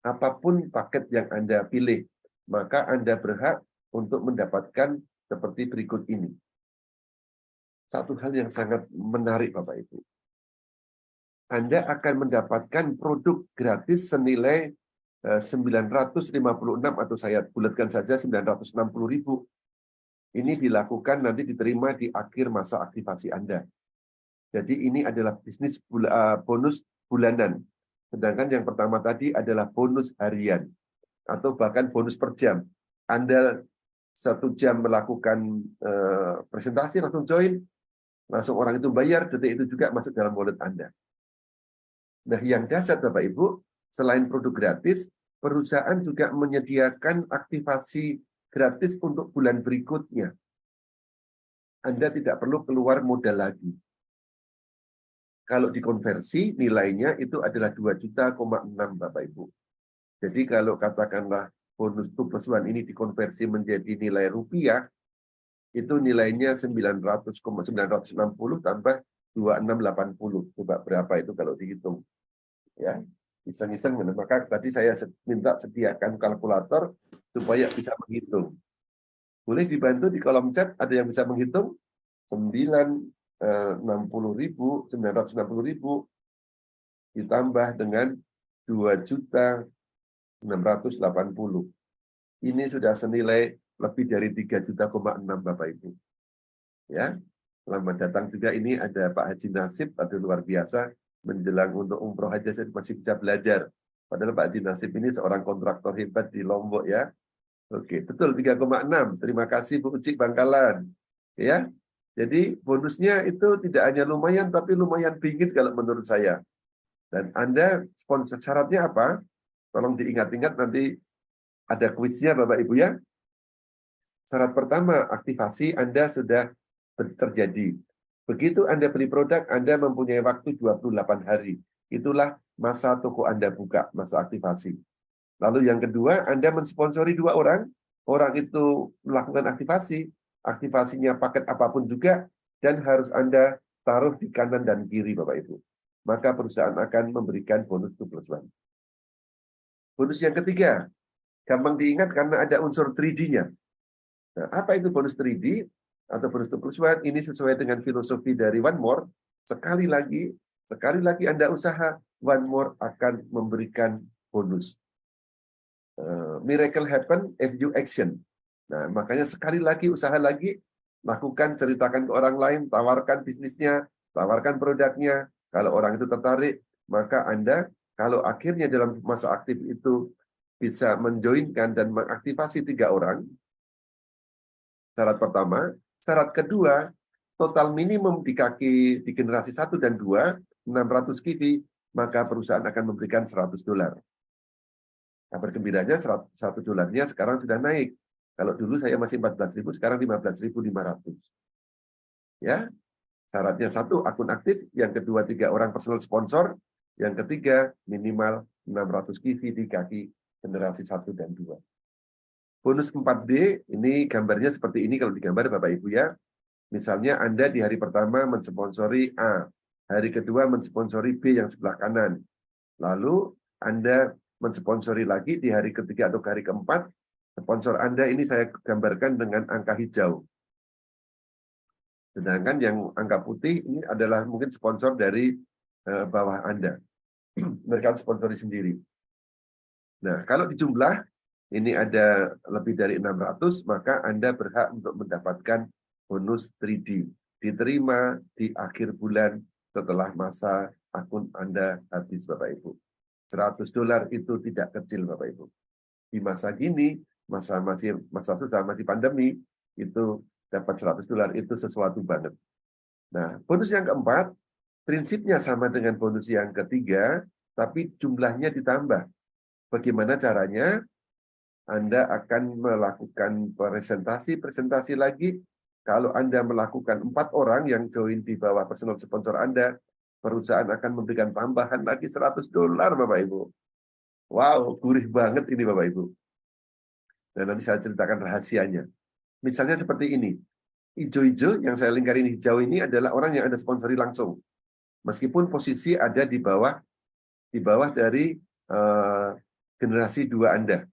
Apapun paket yang Anda pilih, maka Anda berhak untuk mendapatkan seperti berikut ini. Satu hal yang sangat menarik Bapak Ibu. Anda akan mendapatkan produk gratis senilai 956 atau saya bulatkan saja 960.000. Ini dilakukan nanti diterima di akhir masa aktivasi Anda. Jadi ini adalah bisnis bonus bulanan. Sedangkan yang pertama tadi adalah bonus harian. Atau bahkan bonus per jam. Anda 1 jam melakukan presentasi, langsung join. Langsung orang itu bayar, detik itu juga masuk dalam wallet Anda. Nah yang dasar Bapak Ibu, selain produk gratis, perusahaan juga menyediakan aktivasi gratis untuk bulan berikutnya. Anda tidak perlu keluar modal lagi. Kalau dikonversi, nilainya itu adalah 2,6 juta Bapak Ibu. Jadi kalau katakanlah bonus 2+1 ini dikonversi menjadi nilai rupiah, itu nilainya 960 tambah 2680. Coba berapa itu kalau dihitung. Ya, iseng-iseng. Maka tadi saya minta sediakan kalkulator supaya bisa menghitung. Boleh dibantu di kolom chat, ada yang bisa menghitung? 960.000 ditambah dengan 2.680. Ini sudah senilai lebih dari 3,6 juta Bapak Ibu. Ya, selamat datang juga ini ada Pak Haji Nasib, ada luar biasa. menjelang untuk umroh aja saya masih bisa belajar. Padahal Pak Haji Nasib ini seorang kontraktor hebat di Lombok ya. Oke, betul 3,6. Terima kasih Bu Uci Bangkalan. Ya. Jadi bonusnya itu tidak hanya lumayan tapi lumayan bingit kalau menurut saya. Dan Anda sponsor syaratnya apa? Tolong diingat-ingat nanti ada kuisnya Bapak Ibu ya. Syarat pertama, aktivasi Anda sudah terjadi. Begitu Anda beli produk, Anda mempunyai waktu 28 hari. Itulah masa toko Anda buka, masa aktivasi. Lalu yang kedua, Anda mensponsori 2 orang. Orang itu melakukan aktivasi. Aktivasinya paket apapun juga. Dan harus Anda taruh di kanan dan kiri, Bapak Ibu. Maka perusahaan akan memberikan bonus 2+1. Bonus yang ketiga, gampang diingat karena ada unsur 3D-nya. Nah, apa itu bonus 3D atau bonus 2+1? Ini sesuai dengan filosofi dari One More. Sekali lagi Anda usaha, One More akan memberikan bonus. Miracle happen if you action. Nah, makanya sekali lagi, usaha lagi, lakukan, ceritakan ke orang lain, tawarkan bisnisnya, tawarkan produknya. Kalau orang itu tertarik, maka Anda, kalau akhirnya dalam masa aktif itu bisa menjoinkan dan mengaktifasi 3 orang, syarat pertama. Syarat kedua, total minimum di generasi 1 dan 2, 600 kivi, maka perusahaan akan memberikan $100. Kabar gembiranya $100 sekarang sudah naik. Kalau dulu saya masih 14.000, sekarang 15.500. Ya, syaratnya 1 akun aktif, yang kedua 3 orang personal sponsor, yang ketiga minimal 600 kivi di kaki generasi 1 dan 2. Bonus 4D, ini gambarnya seperti ini kalau digambar Bapak Ibu ya. Misalnya Anda di hari pertama mensponsori A, hari kedua mensponsori B yang sebelah kanan. Lalu Anda mensponsori lagi di hari ketiga atau hari keempat, sponsor Anda ini saya gambarkan dengan angka hijau. Sedangkan yang angka putih ini adalah mungkin sponsor dari bawah Anda. Mereka sponsori sendiri. Nah, kalau dijumlah, ini ada lebih dari 600, maka Anda berhak untuk mendapatkan bonus 3D. Diterima di akhir bulan setelah masa akun Anda habis, Bapak Ibu. $100 itu tidak kecil, Bapak Ibu. Di masa gini, masa susah, masih pandemi, itu dapat $100 itu sesuatu banget. Nah, bonus yang keempat, prinsipnya sama dengan bonus yang ketiga, tapi jumlahnya ditambah. Bagaimana caranya? Anda akan melakukan presentasi lagi. Kalau Anda melakukan 4 orang yang join di bawah personal sponsor Anda, perusahaan akan memberikan tambahan lagi $100, Bapak Ibu. Wow, gurih banget ini Bapak Ibu. Dan nanti saya ceritakan rahasianya. Misalnya seperti ini. Hijau-hijau yang saya lingkarin hijau ini adalah orang yang Anda sponsori langsung. Meskipun posisi ada di bawah dari generasi 2 Anda.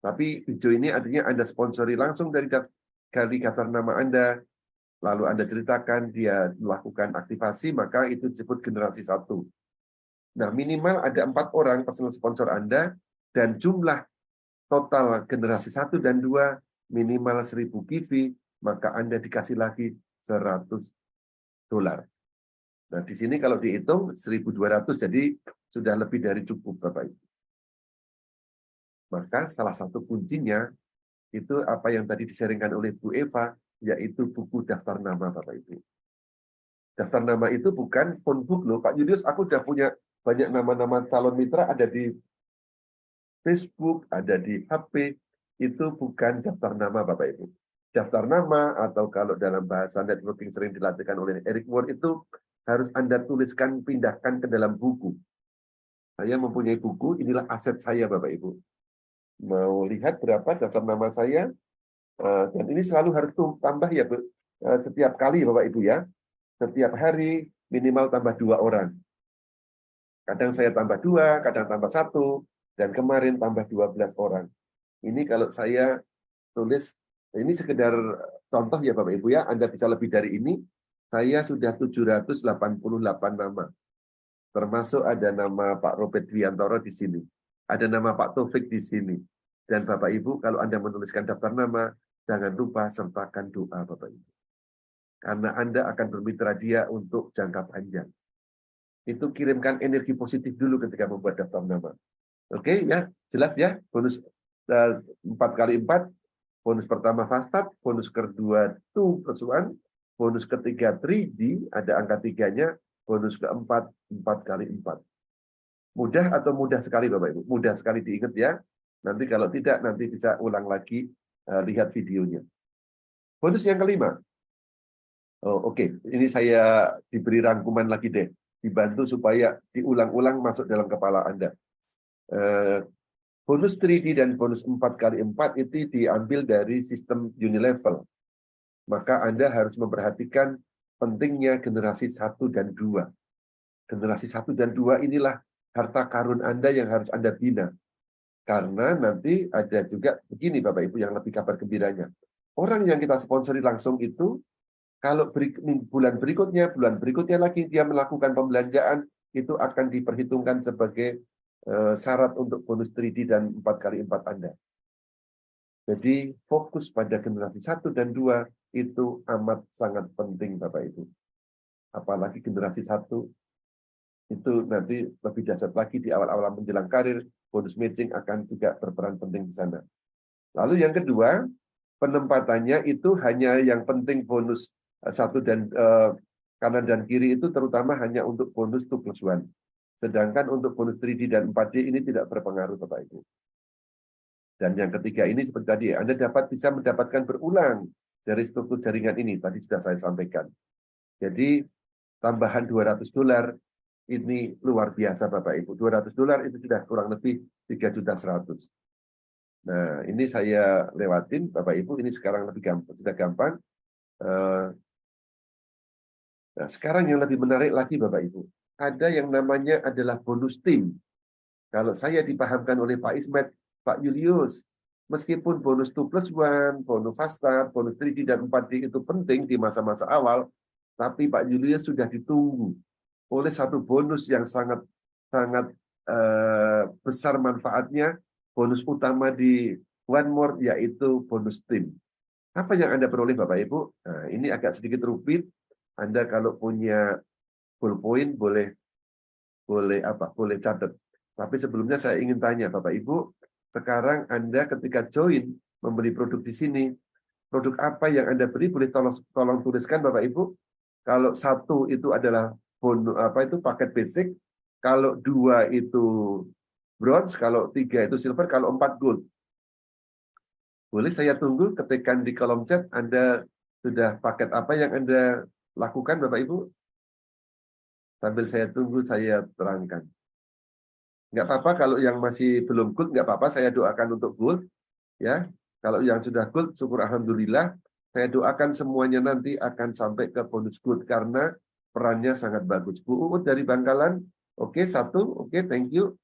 Tapi hijau ini artinya Anda sponsori langsung dari daftar nama Anda, lalu Anda ceritakan dia melakukan aktivasi, maka itu disebut generasi 1. Nah, minimal ada 4 orang personal sponsor Anda, dan jumlah total generasi 1 dan 2 minimal 1.000 kivi, maka Anda dikasih lagi $100. Nah, di sini kalau dihitung 1.200, jadi sudah lebih dari cukup, Bapak Ibu. Maka salah satu kuncinya itu apa yang tadi disaringkan oleh Bu Eva, yaitu buku daftar nama, Bapak Ibu. Daftar nama itu bukan phone book loh, Pak Julius, aku sudah punya banyak nama-nama calon mitra, ada di Facebook, ada di HP, itu bukan daftar nama, Bapak Ibu. Daftar nama, atau kalau dalam bahasa networking sering dilatihkan oleh Eric Ward, itu harus Anda tuliskan, pindahkan ke dalam buku. Saya mempunyai buku, inilah aset saya, Bapak Ibu. Mau lihat berapa daftar nama saya, dan ini selalu harus tambah ya, Bu. Setiap kali Bapak Ibu ya, setiap hari minimal tambah 2 orang. Kadang saya tambah 2, kadang tambah 1, dan kemarin tambah 12 orang. Ini kalau saya tulis, ini sekedar contoh ya Bapak Ibu ya, Anda bisa lebih dari ini, saya sudah 788 nama. Termasuk ada nama Pak Robert Dwiantoro di sini. Ada nama Pak Taufik di sini. Dan Bapak Ibu, kalau Anda menuliskan daftar nama, jangan lupa sertakan doa Bapak Ibu. Karena Anda akan bermitra dia untuk jangka panjang. itu kirimkan energi positif dulu ketika membuat daftar nama. Oke ya, jelas ya, bonus 4x4, bonus pertama Fastad, bonus kedua 2+1, bonus ketiga 3D, ada angka 3-nya, bonus keempat 4x4. Mudah atau mudah sekali Bapak Ibu? Mudah sekali diingat ya. Nanti kalau tidak, nanti bisa ulang lagi, lihat videonya. Bonus yang kelima. Oh, oke. Ini saya diberi rangkuman lagi deh. Dibantu supaya diulang-ulang masuk dalam kepala Anda. Bonus 3D dan bonus 4x4 itu diambil dari sistem Unilevel. Maka Anda harus memperhatikan pentingnya generasi 1 dan 2. Generasi 1 dan 2 inilah harta karun Anda yang harus Anda bina. Karena nanti ada juga begini Bapak Ibu yang lebih kabar gembiranya. Orang yang kita sponsori langsung itu, kalau bulan berikutnya lagi dia melakukan pembelanjaan, itu akan diperhitungkan sebagai syarat untuk bonus 3D dan 4x4 Anda. Jadi fokus pada generasi 1 dan 2 itu amat sangat penting Bapak Ibu. Apalagi generasi 1 itu nanti lebih dahsyat lagi di awal-awal menjelang karir, bonus matching akan juga berperan penting di sana. Lalu yang kedua, penempatannya itu hanya yang penting bonus 1 dan kanan dan kiri itu terutama hanya untuk bonus 2+1. Sedangkan untuk bonus 3D dan 4D ini tidak berpengaruh Bapak Ibu. Dan yang ketiga ini seperti tadi, Anda bisa mendapatkan berulang dari struktur jaringan ini. Tadi sudah saya sampaikan. Jadi tambahan $200 ini luar biasa Bapak Ibu. $200 itu sudah kurang lebih 3.100.000. Nah, ini saya lewatin Bapak Ibu, ini sekarang lebih gampang, sudah gampang. Nah, sekarang yang lebih menarik lagi Bapak Ibu. Ada yang namanya adalah bonus tim. Kalau saya dipahamkan oleh Pak Ismet, Pak Julius, meskipun bonus 2+1, bonus Fastad, bonus 3D dan 4D itu penting di masa-masa awal, tapi Pak Julius sudah ditunggu oleh satu bonus yang sangat besar manfaatnya, bonus utama di One More, yaitu bonus tim. Apa yang Anda peroleh Bapak Ibu? Nah, ini agak sedikit rumit. Anda kalau punya ballpoint boleh catat. Tapi sebelumnya saya ingin tanya Bapak Ibu, sekarang Anda ketika join membeli produk di sini, produk apa yang Anda beli boleh tolong tuliskan Bapak Ibu. Kalau 1 itu adalah paket basic, kalau 2 itu bronze, kalau 3 itu silver, kalau 4 gold. Boleh saya tunggu ketikkan di kolom chat Anda sudah paket apa yang Anda lakukan Bapak Ibu? Sambil saya tunggu saya terangkan. Nggak apa-apa kalau yang masih belum gold, nggak apa-apa, saya doakan untuk gold. Ya, kalau yang sudah gold, syukur alhamdulillah. Saya doakan semuanya nanti akan sampai ke bonus gold karena perannya sangat bagus. Bu Uut dari Bangkalan, oke, 1, oke, thank you.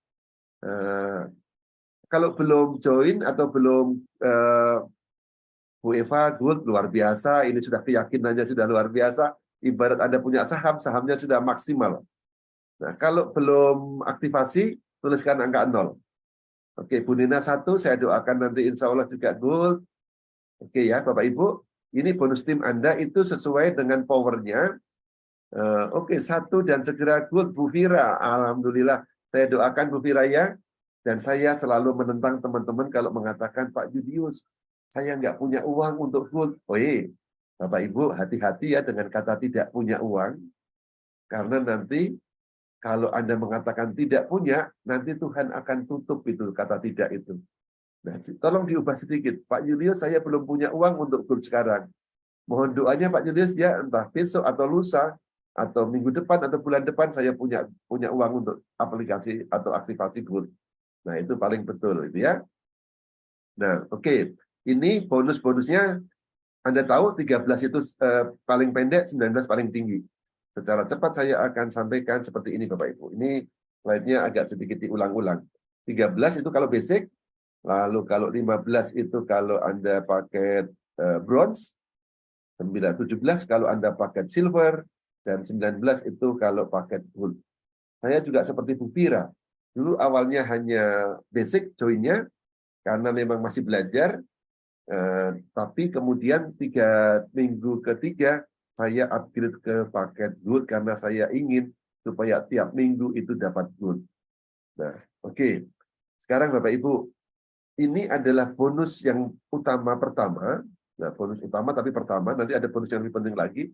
Kalau belum join atau belum Bu Eva, gold luar biasa. Ini sudah keyakinannya sudah luar biasa. Ibarat Anda punya saham, sahamnya sudah maksimal. Nah, kalau belum aktivasi, tuliskan angka 0. Oke, Bu Nina 1, saya doakan nanti insya Allah juga gold. Oke ya, Bapak Ibu, ini bonus tim Anda itu sesuai dengan powernya. Oke, 1 dan segera gold Bu Fira. Alhamdulillah, saya doakan Bu Fira ya. Dan saya selalu menentang teman-teman kalau mengatakan, Pak Julius, saya nggak punya uang untuk gold. Oh iya, Bapak Ibu, hati-hati ya dengan kata tidak punya uang. Karena nanti kalau Anda mengatakan tidak punya, nanti Tuhan akan tutup itu kata tidak itu. Nah, tolong diubah sedikit. Pak Julius, saya belum punya uang untuk gold sekarang. Mohon doanya Pak Julius ya, entah besok atau lusa, atau minggu depan atau bulan depan saya punya uang untuk aplikasi atau aktivasi gold. Nah, itu paling betul itu ya. Nah, oke. Ini bonus-bonusnya Anda tahu 13 itu paling pendek, 19 paling tinggi. Secara cepat saya akan sampaikan seperti ini Bapak Ibu. Ini slide-nya agak sedikit diulang-ulang. 13 itu kalau basic, lalu kalau 15 itu kalau Anda pakai bronze, 17 kalau Anda pakai silver, dan 19 itu kalau pakai gold. Saya juga seperti Bu Fira. Dulu awalnya hanya basic join-nya, karena memang masih belajar, tapi kemudian 3 minggu ketiga, saya upgrade ke paket gold karena saya ingin supaya tiap minggu itu dapat gold. Nah, oke. Sekarang Bapak Ibu, ini adalah bonus yang utama pertama. Nah, bonus utama tapi pertama, nanti ada bonus yang lebih penting lagi.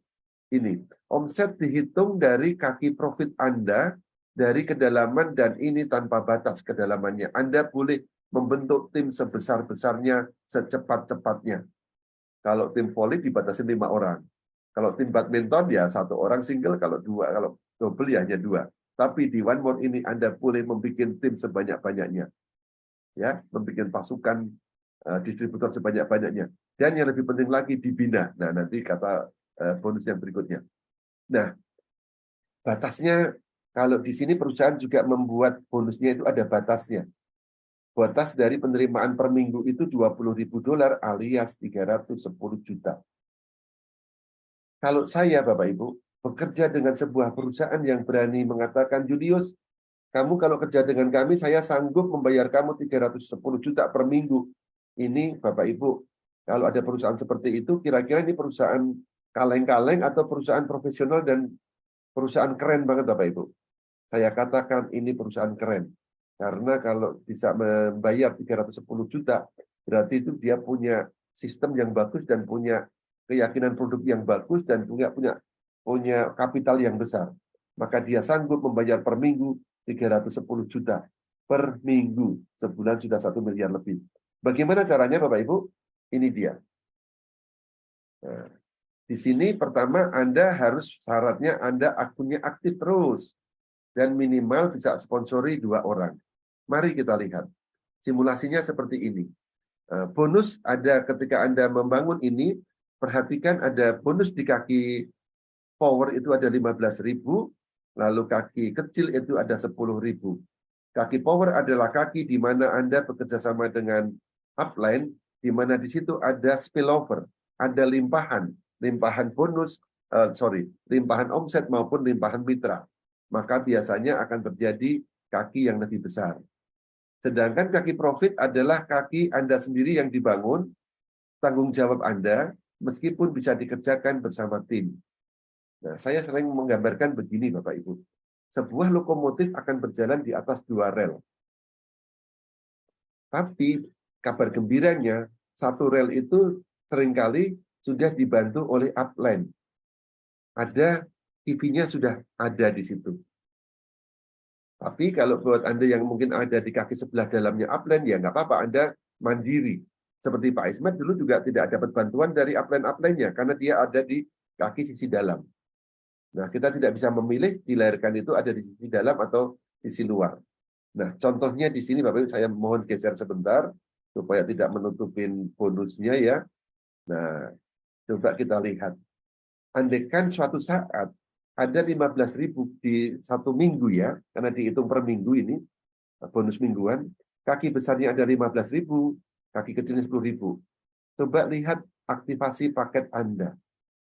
Ini, omset dihitung dari kaki profit Anda dari kedalaman dan ini tanpa batas kedalamannya. Anda boleh membentuk tim sebesar-besarnya, secepat-cepatnya. Kalau tim voli dibatasi 5 orang. Kalau tim badminton ya 1 orang single, kalau double ya hanya 2. Tapi di One More ini Anda boleh membuat tim sebanyak-banyaknya. Ya, membuat pasukan distributor sebanyak-banyaknya. Dan yang lebih penting lagi dibina. Nah, nanti kata bonus yang berikutnya. Nah, batasnya kalau di sini perusahaan juga membuat bonusnya itu ada batasnya. Batas dari penerimaan per minggu itu $20.000 alias 310 juta. Kalau saya, Bapak Ibu, bekerja dengan sebuah perusahaan yang berani mengatakan, Julius, kamu kalau kerja dengan kami, saya sanggup membayar kamu 310 juta per minggu. Ini, Bapak Ibu, kalau ada perusahaan seperti itu, kira-kira ini perusahaan kaleng-kaleng atau perusahaan profesional dan perusahaan keren banget, Bapak Ibu. Saya katakan ini perusahaan keren. Karena kalau bisa membayar 310 juta, berarti itu dia punya sistem yang bagus dan punya keyakinan produk yang bagus dan punya kapital yang besar. Maka dia sanggup membayar per minggu 310 juta per minggu. Sebulan sudah 1 miliar lebih. Bagaimana caranya Bapak Ibu? Ini dia. Nah, di sini pertama Anda harus syaratnya Anda akunnya aktif terus. Dan minimal bisa sponsori 2 orang. Mari kita lihat. Simulasinya seperti ini. Bonus ada ketika Anda membangun ini, perhatikan ada bonus di kaki power itu ada 15.000, lalu kaki kecil itu ada 10.000. Kaki power adalah kaki di mana Anda bekerja sama dengan upline, di mana di situ ada spillover, ada limpahan bonus, limpahan omset maupun limpahan mitra. Maka biasanya akan terjadi kaki yang lebih besar. Sedangkan kaki profit adalah kaki Anda sendiri yang dibangun, tanggung jawab Anda, meskipun bisa dikerjakan bersama tim. Nah, saya sering menggambarkan begini, Bapak Ibu. Sebuah lokomotif akan berjalan di atas 2 rel. Tapi kabar gembiranya, 1 rel itu seringkali sudah dibantu oleh upline. Ada TV-nya sudah ada di situ. Tapi kalau buat Anda yang mungkin ada di kaki sebelah dalamnya upline, ya nggak apa-apa, Anda mandiri. Seperti Pak Ismet dulu juga tidak dapat bantuan dari upline-nya, karena dia ada di kaki sisi dalam. Nah, kita tidak bisa memilih dilahirkan itu ada di sisi dalam atau sisi luar. Nah, contohnya di sini Bapak Ibu, saya mohon geser sebentar, supaya tidak menutupin bonusnya ya. Nah, coba kita lihat. Andaikan suatu saat ada 15.000 di 1 minggu ya, karena dihitung per minggu ini, bonus mingguan, kaki besarnya ada 15.000, kaki kecilnya 10.000. Coba lihat aktivasi paket Anda.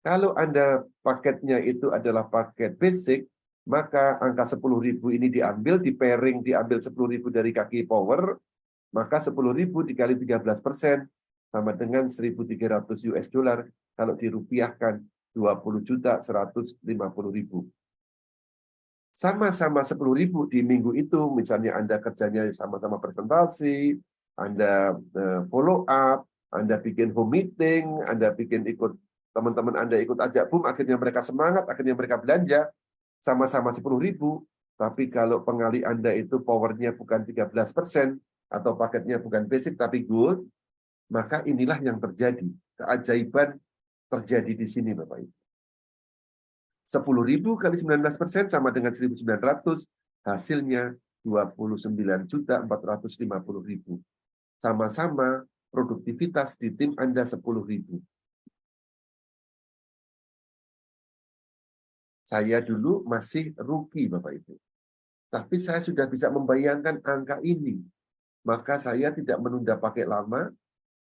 Kalau Anda paketnya itu adalah paket basic, maka angka 10.000 ini diambil, di pairing diambil 10.000 dari kaki power, maka 10.000 dikali 13% sama dengan 1.300 US dollar kalau dirupiahkan 20.150.000. Sama-sama 10.000 di minggu itu, misalnya Anda kerjanya sama-sama presentasi, Anda follow up, Anda bikin home meeting, Anda bikin ikut teman-teman Anda ikut ajak boom, akhirnya mereka semangat, akhirnya mereka belanja, sama-sama 10.000, tapi kalau pengali Anda itu powernya bukan 13%, atau paketnya bukan basic tapi gold, maka inilah yang terjadi. Keajaiban terjadi di sini, Bapak Ibu. 10.000 kali 19% sama dengan 1.900, hasilnya 29.450.000. Sama-sama produktivitas di tim Anda 10.000. Saya dulu masih rookie, Bapak Ibu. Tapi saya sudah bisa membayangkan angka ini. Maka saya tidak menunda pakai lama,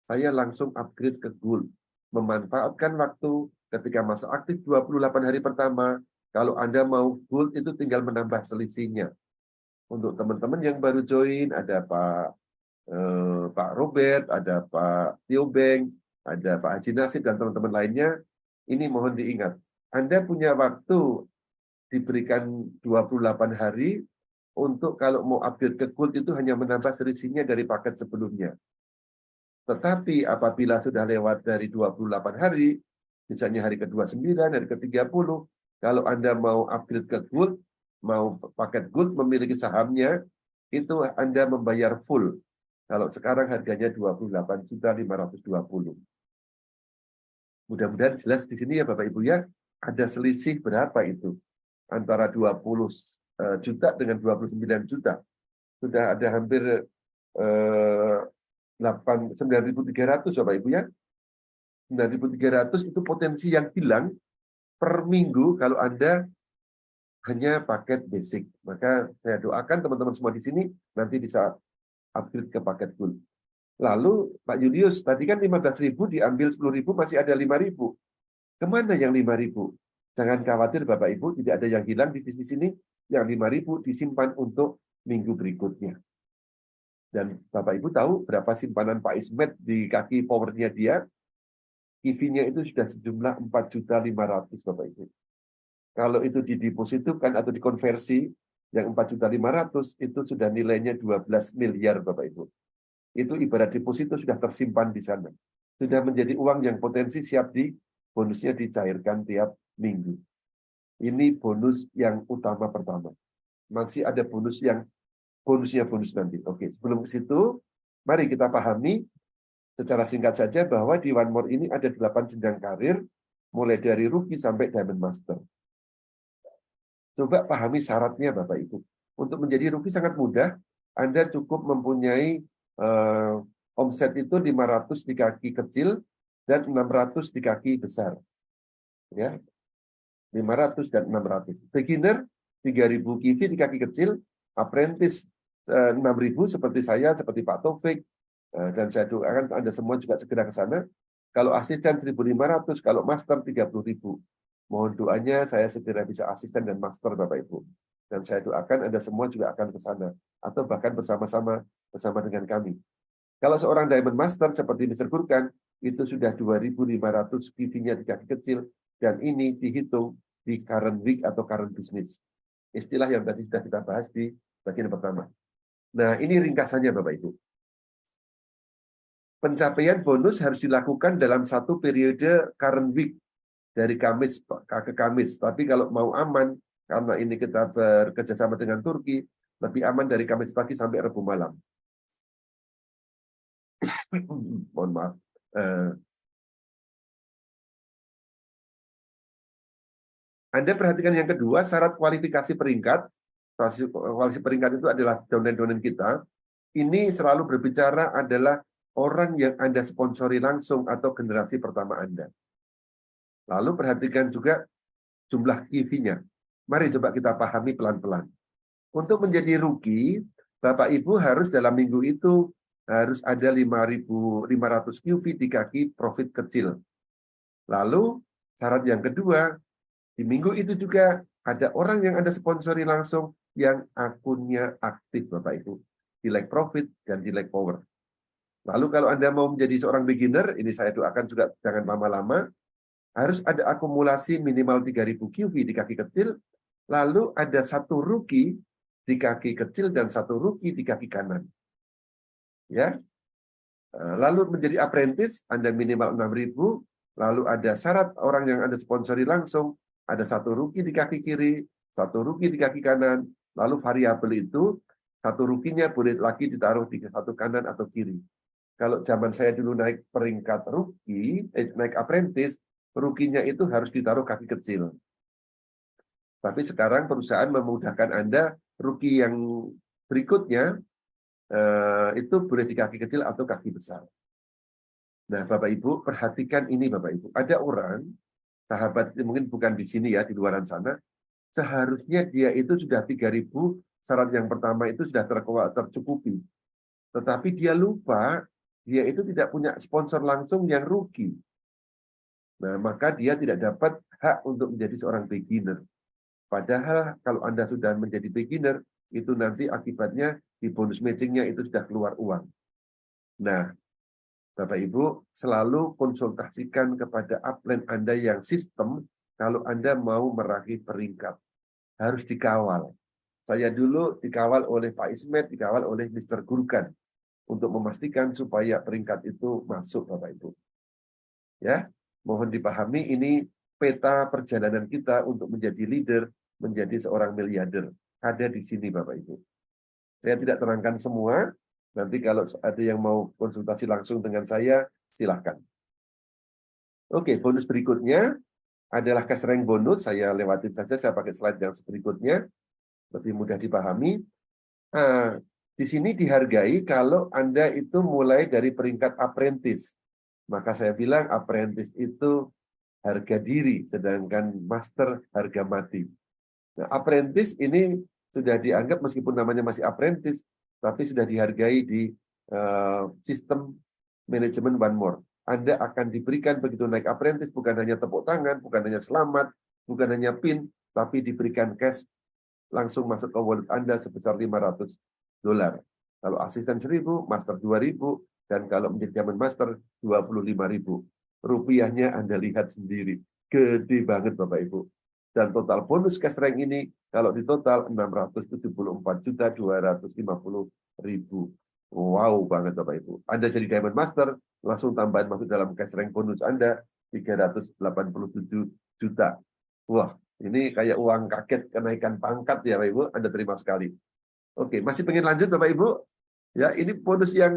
saya langsung upgrade ke gold. Memanfaatkan waktu ketika masa aktif 28 hari pertama, kalau Anda mau gold itu tinggal menambah selisihnya. Untuk teman-teman yang baru join, ada Pak Robert, ada Pak Tio Beng, ada Pak Haji Nasib, dan teman-teman lainnya, ini mohon diingat. Anda punya waktu diberikan 28 hari untuk kalau mau upgrade ke Gold itu hanya menambah selisihnya dari paket sebelumnya. Tetapi apabila sudah lewat dari 28 hari, misalnya hari ke-29, hari ke-30, kalau Anda mau upgrade ke Gold, mau paket Gold memiliki sahamnya, itu Anda membayar full. Kalau sekarang harganya 28.520. Mudah-mudahan jelas di sini ya Bapak Ibu ya, ada selisih berapa itu? Antara 20 juta dengan 29 juta. Sudah ada hampir 9.300 Bapak Ibu ya. 9.300 itu potensi yang hilang per minggu kalau Anda hanya paket basic. Maka saya doakan teman-teman semua di sini nanti bisa upgrade ke paket Gold. Lalu Pak Julius, tadi kan 15.000 diambil 10.000 masih ada 5.000. Kemana yang 5.000? Jangan khawatir Bapak Ibu, tidak ada yang hilang di bisnis ini. Yang 5.000 disimpan untuk minggu berikutnya. Dan Bapak Ibu tahu berapa simpanan Pak Ismet di kaki powernya dia? EV-nya itu sudah sejumlah 4.500.000 Bapak Ibu. Kalau itu didepositkan atau dikonversi, yang 4.500.000 itu sudah nilainya 12 miliar Bapak Ibu. Itu ibarat deposito sudah tersimpan di sana. Sudah menjadi uang yang potensi siap bonusnya dicairkan tiap minggu. Ini bonus yang utama pertama. Masih ada bonusnya bonus nanti. Oke, sebelum ke situ, mari kita pahami secara singkat saja bahwa di One More ini ada 8 jenjang karir, mulai dari rookie sampai Diamond Master. Coba pahami syaratnya Bapak Ibu. Untuk menjadi rookie sangat mudah, Anda cukup mempunyai omset itu 500 di kaki kecil dan 600 di kaki besar. Ya. 500 dan 600. Beginner 3.000 KV di kaki kecil, apprentice 6.000 seperti saya, seperti Pak Taufik, dan saya doakan Anda semua juga segera ke sana. Kalau asisten 1.500, kalau master 30.000. Mohon doanya saya segera bisa asisten dan master Bapak Ibu. Dan saya doakan Anda semua juga akan ke sana atau bahkan bersama dengan kami. Kalau seorang Diamond Master seperti Mr. Burkan, itu sudah 2.500 PV-nya di kaki kecil, dan ini dihitung di current week atau current business. Istilah yang tadi sudah kita bahas di bagian pertama. Nah, ini ringkasannya Bapak Ibu. Pencapaian bonus harus dilakukan dalam satu periode current week, dari Kamis ke Kamis. Tapi kalau mau aman, karena ini kita bekerja sama dengan Turki, lebih aman dari Kamis pagi sampai Rabu malam. Mohon maaf. Anda perhatikan yang kedua, syarat kualifikasi peringkat. Kualifikasi peringkat itu adalah downline kita. Ini selalu berbicara adalah orang yang Anda sponsori langsung atau generasi pertama Anda. Lalu perhatikan juga jumlah KV-nya. Mari coba kita pahami pelan-pelan. Untuk menjadi rookie, Bapak Ibu harus dalam minggu itu harus ada 5.500 QV di kaki profit kecil. Lalu syarat yang kedua, di minggu itu juga ada orang yang Anda sponsori langsung yang akunnya aktif Bapak Ibu. Di like profit dan di like power. Lalu kalau Anda mau menjadi seorang beginner, ini saya doakan juga jangan lama-lama, harus ada akumulasi minimal 3.000 QV di kaki kecil, lalu ada satu rookie di kaki kecil dan satu rookie di kaki kanan. Ya. Lalu menjadi apprentice, Anda minimal 6.000, lalu ada syarat orang yang Anda sponsori langsung, ada satu rookie di kaki kiri, satu rookie di kaki kanan, lalu variabel itu, satu rookie-nya boleh lagi ditaruh di satu kanan atau kiri. Kalau zaman saya dulu naik peringkat rookie, naik apprentice, rookie-nya itu harus ditaruh kaki kecil. Tapi sekarang perusahaan memudahkan Anda, rookie yang berikutnya, itu boleh di kaki kecil atau kaki besar. Nah, Bapak Ibu, perhatikan ini Bapak Ibu. Ada orang, sahabat mungkin bukan di sini ya, di luaran sana, seharusnya dia itu sudah 3.000, syarat yang pertama itu sudah tercukupi. Tetapi dia lupa, dia itu tidak punya sponsor langsung yang rookie. Nah, maka dia tidak dapat hak untuk menjadi seorang beginner. Padahal kalau Anda sudah menjadi beginner, itu nanti akibatnya di bonus matching-nya itu sudah keluar uang. Nah, Bapak Ibu, selalu konsultasikan kepada upline Anda yang sistem kalau Anda mau meraih peringkat. harus dikawal. Saya dulu dikawal oleh Pak Ismet, dikawal oleh Mr. Gurkan untuk memastikan supaya peringkat itu masuk, Bapak Ibu. Ya, mohon dipahami ini peta perjalanan kita untuk menjadi leader, menjadi seorang miliarder. Ada di sini, Bapak Ibu. Saya tidak terangkan semua. Nanti kalau ada yang mau konsultasi langsung dengan saya, silahkan. Oke, bonus berikutnya adalah cash rank bonus. Saya lewatin saja, saya pakai slide yang berikutnya. Lebih mudah dipahami. Nah, di sini dihargai kalau Anda itu mulai dari peringkat apprentice. Maka saya bilang apprentice itu harga diri, sedangkan master harga mati. Nah, apprentice ini sudah dianggap meskipun namanya masih apprentice, tapi sudah dihargai di sistem manajemen One More. Anda akan diberikan begitu naik apprentice, bukan hanya tepuk tangan, bukan hanya selamat, bukan hanya pin, tapi diberikan cash langsung masuk ke wallet Anda sebesar $500. Kalau asisten 1.000, master 2.000, dan kalau menjadi Diamond Master 25.000. Rupiahnya Anda lihat sendiri. Gede banget Bapak Ibu. Dan total bonus cash rank ini kalau di total 674.250.000. Wow banget Bapak Ibu. Anda jadi Diamond Master, langsung tambahan masuk dalam cash rank bonus Anda 387 juta. Wah, ini kayak uang kaget kenaikan pangkat ya Bapak Ibu, Anda terima sekali. Oke, masih pengen lanjut Bapak Ibu? Ya, ini bonusnya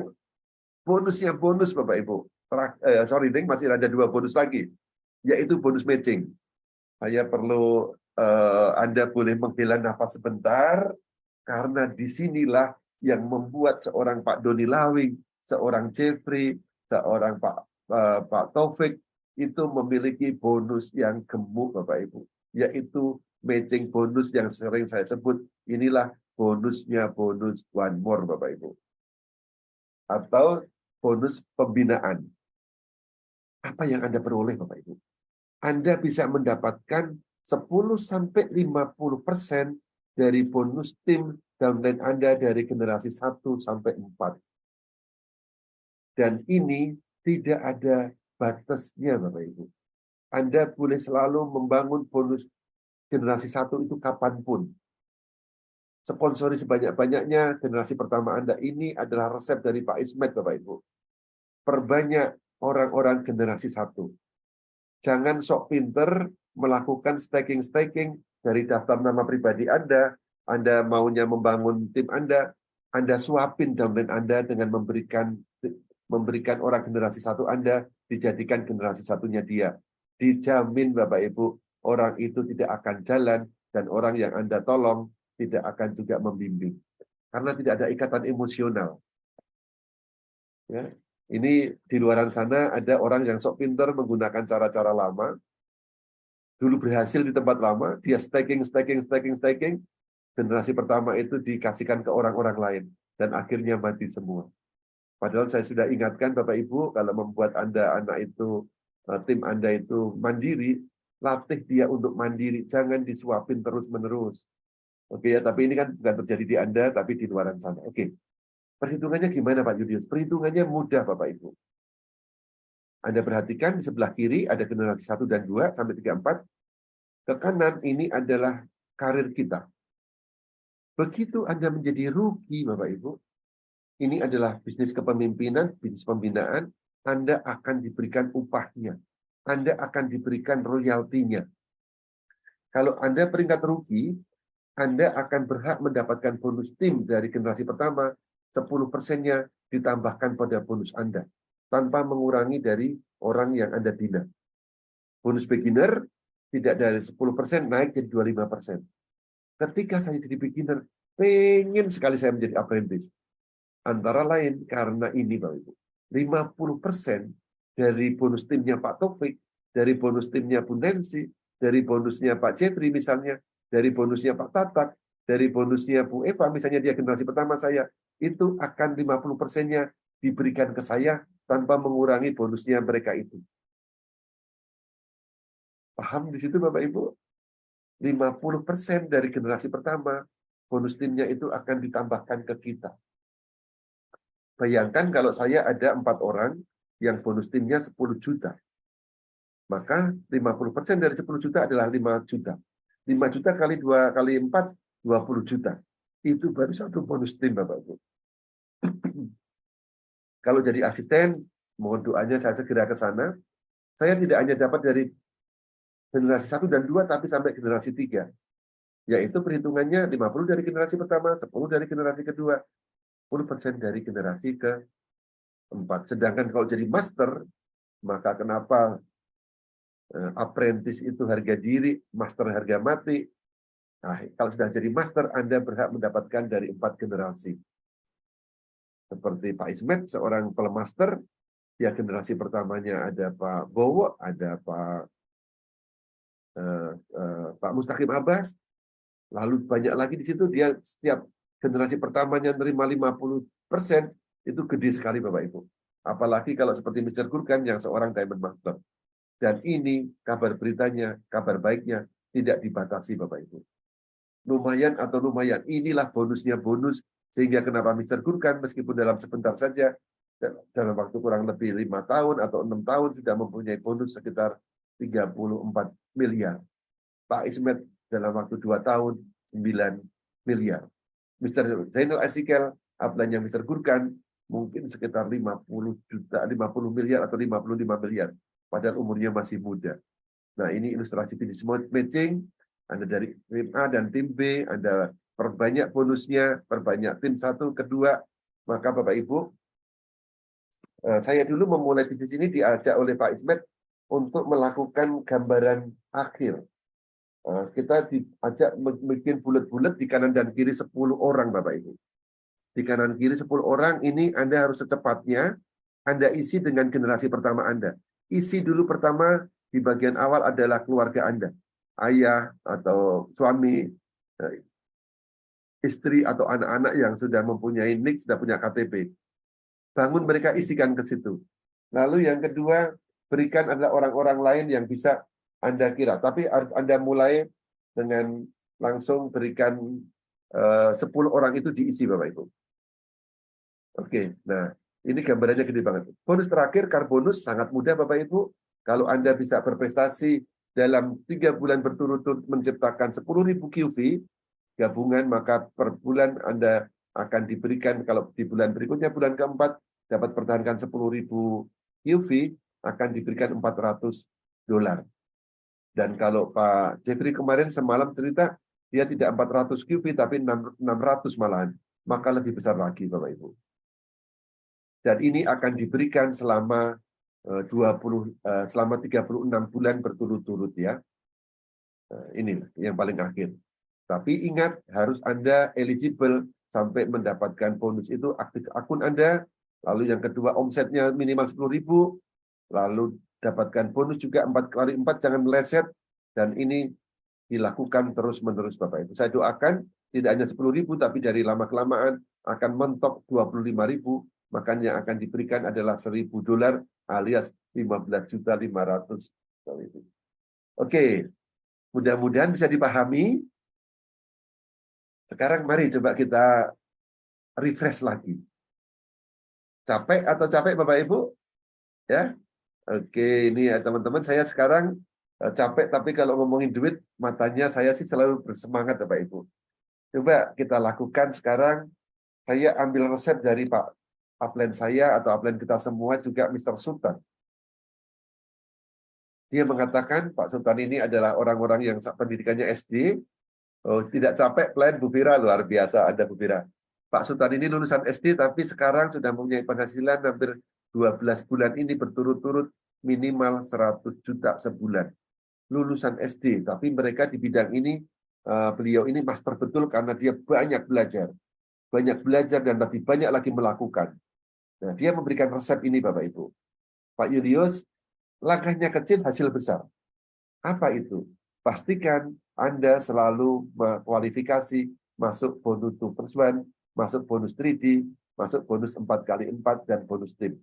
bonus Bapak Ibu. Sorry, Ding, masih ada 2 bonus lagi, yaitu bonus matching. Saya perlu Anda boleh menghela nafas sebentar, karena disinilah yang membuat seorang Pak Doni Lawing, seorang Jeffrey, seorang Pak Taufik itu memiliki bonus yang gemuk Bapak Ibu, yaitu matching bonus yang sering saya sebut. Inilah bonusnya bonus One More Bapak Ibu, atau bonus pembinaan. Apa yang Anda peroleh Bapak Ibu? Anda bisa mendapatkan 10-50% dari bonus tim downline Anda dari generasi 1 sampai 4. Dan ini tidak ada batasnya Bapak Ibu. Anda boleh selalu membangun bonus generasi 1 itu kapanpun. Sponsori sebanyak-banyaknya generasi pertama Anda. Ini adalah resep dari Pak Ismet Bapak Ibu. Perbanyak orang-orang generasi 1. Jangan sok pinter melakukan staking dari daftar nama pribadi Anda. Anda maunya membangun tim Anda suapin downline Anda dengan memberikan orang generasi 1 Anda, dijadikan generasi 1-nya dia. Dijamin Bapak Ibu, orang itu tidak akan jalan, dan orang yang Anda tolong tidak akan juga membimbing. Karena tidak ada ikatan emosional. Ya. Ini di luaran sana ada orang yang sok pinter menggunakan cara-cara lama. Dulu berhasil di tempat lama, dia staking. Generasi pertama itu dikasihkan ke orang-orang lain. Dan akhirnya mati semua. Padahal saya sudah ingatkan Bapak Ibu, kalau membuat Anda anak itu, tim Anda itu mandiri, latih dia untuk mandiri. Jangan disuapin terus-menerus. Oke ya, tapi ini kan bukan terjadi di Anda, tapi di luaran sana. Oke. Perhitungannya gimana Pak Julius? Perhitungannya mudah Bapak Ibu. Anda perhatikan di sebelah kiri ada generasi 1 dan 2 sampai 3, 4. Ke kanan ini adalah karir kita. Begitu Anda menjadi rugi Bapak Ibu, ini adalah bisnis kepemimpinan, bisnis pembinaan, Anda akan diberikan upahnya. Anda akan diberikan royaltinya. Kalau Anda peringkat rugi, Anda akan berhak mendapatkan bonus tim dari generasi pertama, 10%-nya ditambahkan pada bonus Anda, tanpa mengurangi dari orang yang Anda bina. Bonus beginner, tidak dari 10% naik jadi 25%. Ketika saya jadi beginner, pengen sekali saya menjadi apprentice. Antara lain karena ini Bapak Ibu, 50% dari bonus timnya Pak Taufik, dari bonus timnya Bu Nancy, dari bonusnya Pak Jeffrey misalnya, dari bonusnya Pak Tatak, dari bonusnya Bu Eva, misalnya dia generasi pertama saya, itu akan 50%-nya diberikan ke saya tanpa mengurangi bonusnya mereka itu. Paham di situ Bapak Ibu? 50% dari generasi pertama, bonus timnya itu akan ditambahkan ke kita. Bayangkan kalau saya ada 4 orang yang bonus timnya 10 juta. Maka 50% dari 10 juta adalah 5 juta. 5 juta kali 2 kali 4, 20 juta. Itu baru satu bonus tim, Bapak Ibu. Kalau jadi asisten, mohon doanya saya segera ke sana. Saya tidak hanya dapat dari generasi 1 dan 2, tapi sampai generasi 3. Yaitu perhitungannya 50 dari generasi pertama, 10 dari generasi kedua, 10% dari generasi keempat. Sedangkan kalau jadi master, maka kenapa apprentice itu harga diri, master harga mati. Nah, kalau sudah jadi master, Anda berhak mendapatkan dari 4 generasi. Seperti Pak Ismet, seorang pelemaster, ya generasi pertamanya ada Pak Bowo, ada Pak Mustaqim Abbas, lalu banyak lagi di situ, dia setiap generasi pertamanya menerima 50%, itu gede sekali Bapak Ibu. Apalagi kalau seperti Mr. Gurkan yang seorang Diamond Master. Dan ini kabar beritanya, kabar baiknya, tidak dibatasi Bapak Ibu. Lumayan atau lumayan, inilah bonusnya bonus, sehingga kenapa Mr. Gurkan meskipun dalam sebentar saja, dalam waktu kurang lebih 5 tahun atau 6 tahun sudah mempunyai bonus sekitar 34 miliar. Pak Ismet dalam waktu 2 tahun 9 miliar. Mr. Zainal Asikel, upline-nya Mr. Gurkan, mungkin sekitar 50 juta, 50 miliar atau 55 miliar. Padahal umurnya masih muda. Nah, ini ilustrasi finish matching. Anda dari tim A dan tim B, Anda perbanyak bonusnya, perbanyak tim 1, kedua. Maka Bapak Ibu, saya dulu memulai bisnis ini diajak oleh Pak Ismet untuk melakukan gambaran akhir. Kita diajak bikin bulat-bulat di kanan dan kiri 10 orang Bapak Ibu. Di kanan kiri 10 orang ini Anda harus secepatnya Anda isi dengan generasi pertama Anda. Isi dulu pertama di bagian awal adalah keluarga Anda. Ayah atau suami, istri atau anak-anak yang sudah mempunyai NIK, sudah punya KTP. Bangun mereka isikan ke situ. Lalu yang kedua, berikan adalah orang-orang lain yang bisa Anda kira. Tapi Anda mulai dengan langsung berikan 10 orang itu diisi Bapak Ibu. Oke, nah ini gambarannya gede banget. Bonus terakhir, karbonus, sangat mudah Bapak Ibu. Kalau Anda bisa berprestasi dalam 3 bulan berturut-turut menciptakan 10.000 QV gabungan, maka per bulan Anda akan diberikan, kalau di bulan berikutnya, bulan keempat, dapat pertahankan 10.000 QV, akan diberikan $400. Dan kalau Pak Jeffrey kemarin semalam cerita, dia tidak 400 QV, tapi 600 malahan. Maka lebih besar lagi Bapak Ibu. Dan ini akan diberikan selama 36 bulan berturut-turut ya. Ini yang paling akhir. Tapi ingat, harus Anda eligible sampai mendapatkan bonus itu, aktif akun Anda, lalu yang kedua omsetnya minimal 10.000, lalu dapatkan bonus juga 4 kali 4, jangan meleset, dan ini dilakukan terus-menerus Bapak Ibu. Saya doakan tidak hanya 10.000, tapi dari lama-kelamaan akan mentok 25.000, makanya akan diberikan adalah $1.000 alias 15.500.000. Oke, mudah-mudahan bisa dipahami. Sekarang mari coba kita refresh lagi. Capek atau capek Bapak Ibu? Ya. Oke, ini ya teman-teman, saya sekarang capek, tapi kalau ngomongin duit, matanya saya sih selalu bersemangat Bapak Ibu. Coba kita lakukan sekarang. Saya ambil resep dari Pak upline saya atau upline kita semua, juga Mr. Sultan. Dia mengatakan Pak Sultan ini adalah orang-orang yang pendidikannya SD. Oh, tidak capek plan Bu Fira, luar biasa Anda Bu Fira. Pak Sultan ini lulusan SD tapi sekarang sudah mempunyai penghasilan hampir 12 bulan ini berturut-turut minimal 100 juta sebulan. Lulusan SD, tapi mereka di bidang ini, beliau ini master betul karena dia banyak belajar. Banyak belajar dan lebih banyak lagi melakukan. Nah, dia memberikan resep ini Bapak Ibu. Pak Julius, langkahnya kecil, hasil besar. Apa itu? Pastikan Anda selalu mengkualifikasi masuk bonus 2+1, masuk bonus 3D, masuk bonus 4x4, dan bonus tim.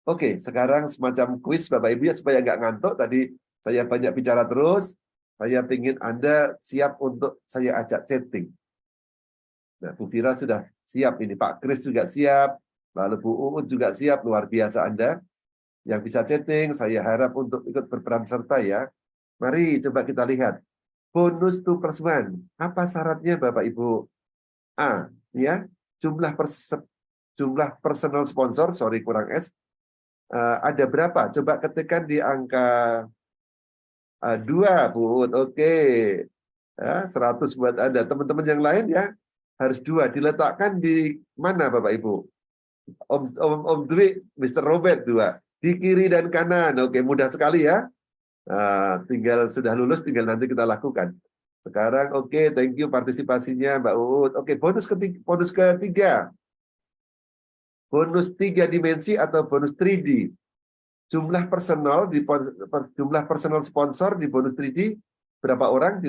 Oke, sekarang semacam kuis Bapak Ibu ya, supaya nggak ngantuk. Tadi saya banyak bicara terus. Saya ingin Anda siap untuk saya ajak chatting. Nah, Bu Fira sudah siap ini. Pak Kris juga siap. Lalu Bu Uut juga siap. Luar biasa Anda. Yang bisa chatting, saya harap untuk ikut berperan serta ya. Mari coba kita lihat. bonus 2+1. Apa syaratnya Bapak Ibu? A, ya, jumlah personal sponsor, sorry kurang S, ada berapa? Coba ketikkan di angka 2, Bu. Oke. Ya, 100 buat Anda. Teman-teman yang lain ya harus 2. Diletakkan di mana Bapak Ibu? Om Dwi, Mr. Robert 2. Di kiri dan kanan. Oke, mudah sekali ya. Tinggal sudah lulus, tinggal nanti kita lakukan. Sekarang oke, thank you partisipasinya Mbak Uut. Oke, bonus ketiga. Bonus 3 dimensi atau bonus 3D. Jumlah personal sponsor di bonus 3D berapa orang?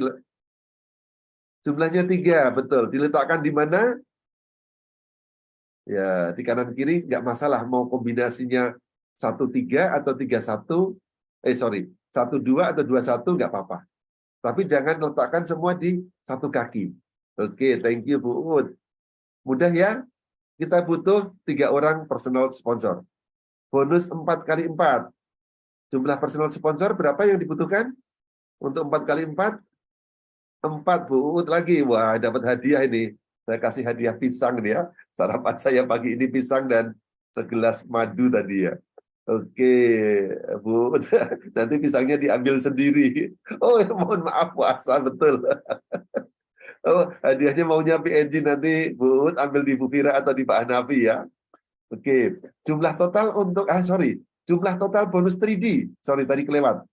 Jumlahnya 3, betul. Diletakkan di mana? Ya, di kanan kiri nggak masalah mau kombinasinya 1-3 atau 3-1. 1-2 atau 2-1 nggak apa-apa. Tapi jangan letakkan semua di satu kaki. Oke, thank you Bu Ud. Mudah ya? Kita butuh 3 orang personal sponsor. Bonus 4x4. Jumlah personal sponsor berapa yang dibutuhkan? Untuk 4x4? 4 Bu Ud lagi. Wah, dapat hadiah ini. Saya kasih hadiah pisang nih ya. Sarapan saya pagi ini pisang dan segelas madu tadi ya. Oke, Bu. Nanti pisangnya diambil sendiri. Oh, mohon maaf puasa betul. Oh, hadiahnya maunya PNG nanti Bu ambil di Bu Fira atau di Pak Hanafi ya. Oke, jumlah total untuk jumlah total bonus 3D. Sorry tadi kelewat.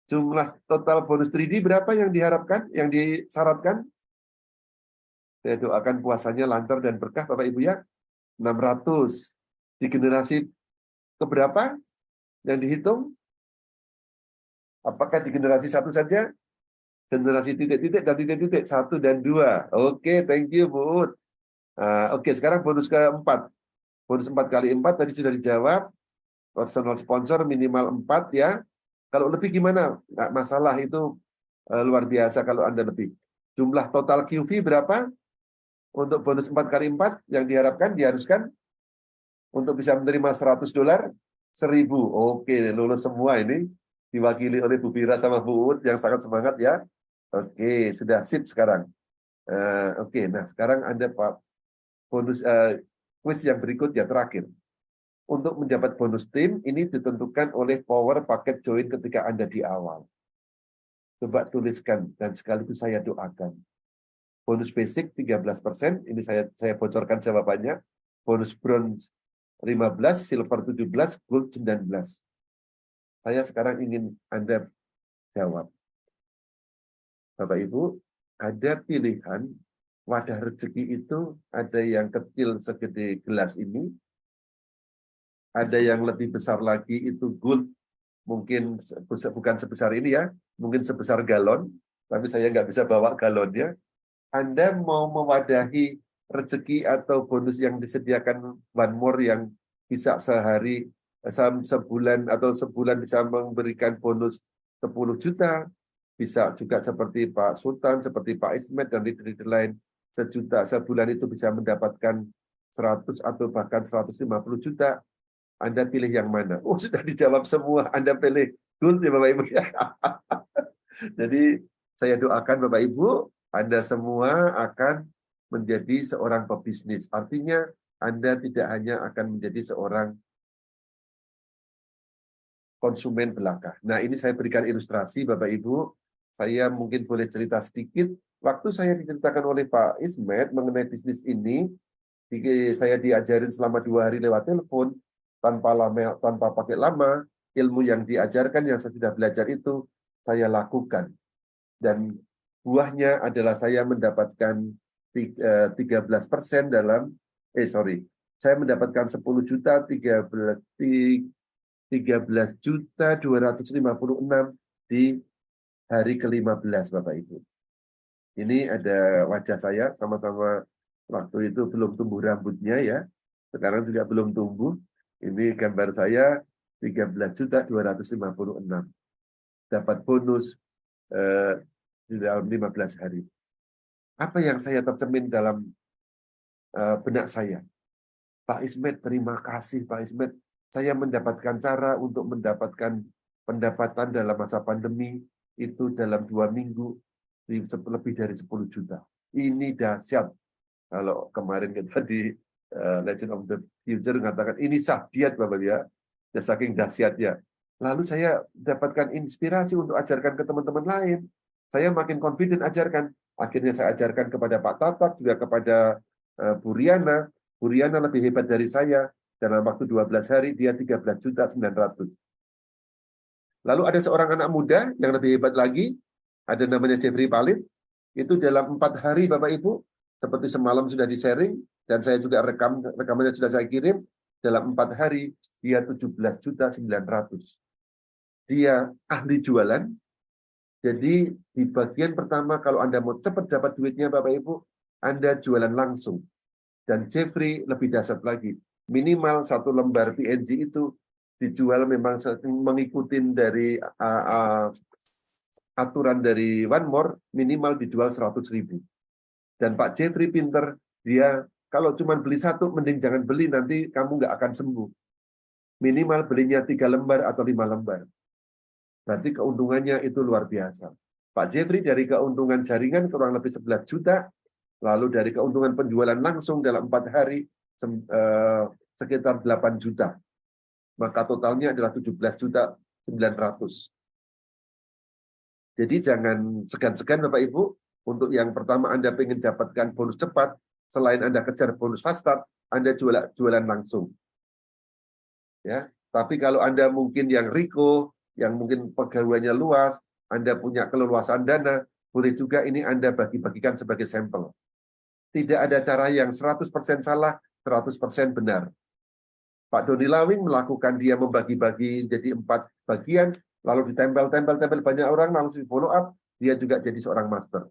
Jumlah total bonus 3D berapa yang diharapkan, yang disyaratkan? Saya doakan puasanya lancar dan berkah Bapak Ibu ya. 600. Di generasi keberapa yang dihitung? Apakah di generasi 1 saja? Generasi titik-titik dan titik-titik 1 dan 2. Oke, thank you Bu. Oke, sekarang bonus keempat. Bonus 4x4 tadi sudah dijawab. Personal sponsor minimal 4 ya. Kalau lebih gimana? Nggak masalah, itu luar biasa kalau Anda lebih. Jumlah total QV berapa? Untuk bonus 4x4 yang diharuskan untuk bisa menerima $100, 1.000. Oke, lulus semua ini. Diwakili oleh Bu Fira sama Bu Ud yang sangat semangat ya. Oke, sudah sip sekarang. Oke, nah sekarang Anda Pak bonus quiz yang berikut ya terakhir. Untuk mendapat bonus tim ini ditentukan oleh power paket join ketika Anda di awal. Coba tuliskan dan sekaligus saya doakan. Bonus basic 13%, ini saya bocorkan jawabannya. Bonus bronze 15, silver 17, gold 19. Saya sekarang ingin Anda jawab. Bapak Ibu, ada pilihan wadah rezeki itu, ada yang kecil segede gelas ini, ada yang lebih besar lagi itu gold, mungkin bukan sebesar ini ya, mungkin sebesar galon, tapi saya nggak bisa bawa galonnya. Anda mau mewadahi rezeki atau bonus yang disediakan One More yang bisa sehari, sebulan atau sebulan bisa memberikan bonus 10 juta, bisa juga seperti Pak Sultan, seperti Pak Ismet, dan leader-leader lain, sejuta sebulan itu bisa mendapatkan 100 atau bahkan 150 juta. Anda pilih yang mana? Oh, sudah dijawab semua. Anda pilih gold ya Bapak Ibu. Jadi saya doakan Bapak Ibu, Anda semua akan menjadi seorang pebisnis. Artinya Anda tidak hanya akan menjadi seorang konsumen belaka. Nah, ini saya berikan ilustrasi Bapak Ibu. Saya mungkin boleh cerita sedikit. Waktu saya diceritakan oleh Pak Ismet mengenai bisnis ini, saya diajarin selama 2 hari lewat telepon, tanpa pakai lama, ilmu yang diajarkan, yang saya sudah belajar itu, saya lakukan. Dan buahnya adalah saya mendapatkan 13% dalam, saya mendapatkan 10 juta, 13.256 di hari ke-15 Bapak Ibu. Ini ada wajah saya, sama-sama waktu itu belum tumbuh rambutnya ya. Sekarang juga belum tumbuh. Ini gambar saya 13.256. Dapat bonus di dalam 15 hari. Apa yang saya tercemin dalam benak saya? Pak Ismet, terima kasih Pak Ismet. Saya mendapatkan cara untuk mendapatkan pendapatan dalam masa pandemi itu dalam 2 minggu. lebih dari 10 juta. Ini dahsyat. Kalau kemarin kita di Legend of the Future mengatakan ini sahdiat Bapak ya, ya saking dahsyatnya. Lalu saya dapatkan inspirasi untuk ajarkan ke teman-teman lain. Saya makin confident ajarkan. Akhirnya saya ajarkan kepada Pak Tatak, juga kepada Bu Riana. Bu Riana lebih hebat dari saya. Dalam waktu 12 hari, dia 13.900.000. Lalu ada seorang anak muda yang lebih hebat lagi, ada namanya Jeffrey Palit. Itu dalam 4 hari, Bapak Ibu, seperti semalam sudah di-sharing, dan saya juga rekamannya sudah saya kirim, dalam 4 hari, dia 17.900.000. Dia ahli jualan. Jadi di bagian pertama, kalau Anda mau cepat dapat duitnya, Bapak Ibu, Anda jualan langsung. Dan Jeffrey lebih dahsyat lagi. Minimal 1 lembar PNG itu dijual memang mengikuti dari aturan dari One More, minimal dijual 100.000. Dan Pak Jeffrey pinter, dia kalau cuma beli 1, mending jangan beli, nanti kamu nggak akan sembuh. Minimal belinya 3 lembar atau 5 lembar. Berarti keuntungannya itu luar biasa. Pak Jeffrey dari keuntungan jaringan kurang lebih 11 juta, lalu dari keuntungan penjualan langsung dalam 4 hari sekitar 8 juta. Maka totalnya adalah 17.900.000. Jadi jangan segan-segan Bapak Ibu, untuk yang pertama Anda ingin dapatkan bonus cepat, selain Anda kejar bonus fast start, Anda jualan langsung. Ya, tapi kalau Anda mungkin yang Riko, yang mungkin pegawainya luas, Anda punya keleluasan dana, boleh juga ini Anda bagi-bagikan sebagai sampel. Tidak ada cara yang 100% salah, 100% benar. Pak Doni Lawing melakukan, dia membagi-bagi jadi 4 bagian, lalu ditempel banyak orang, langsung follow up, dia juga jadi seorang master.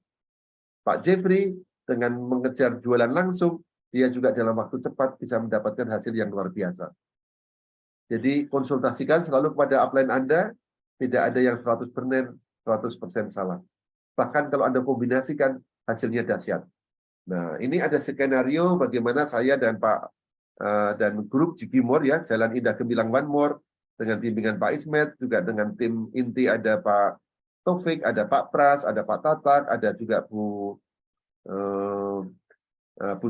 Pak Jeffrey dengan mengejar jualan langsung, dia juga dalam waktu cepat bisa mendapatkan hasil yang luar biasa. Jadi konsultasikan selalu kepada upline Anda, tidak ada yang 100% salah. Bahkan kalau Anda kombinasikan, hasilnya dahsyat. Nah, ini ada skenario bagaimana saya dan Pak dan grup Jigimor ya, Jalan Indah Gemilang One More, dengan bimbingan Pak Ismet, juga dengan tim inti ada Pak Taufik, ada Pak Pras, ada Pak Tatak, ada juga Bu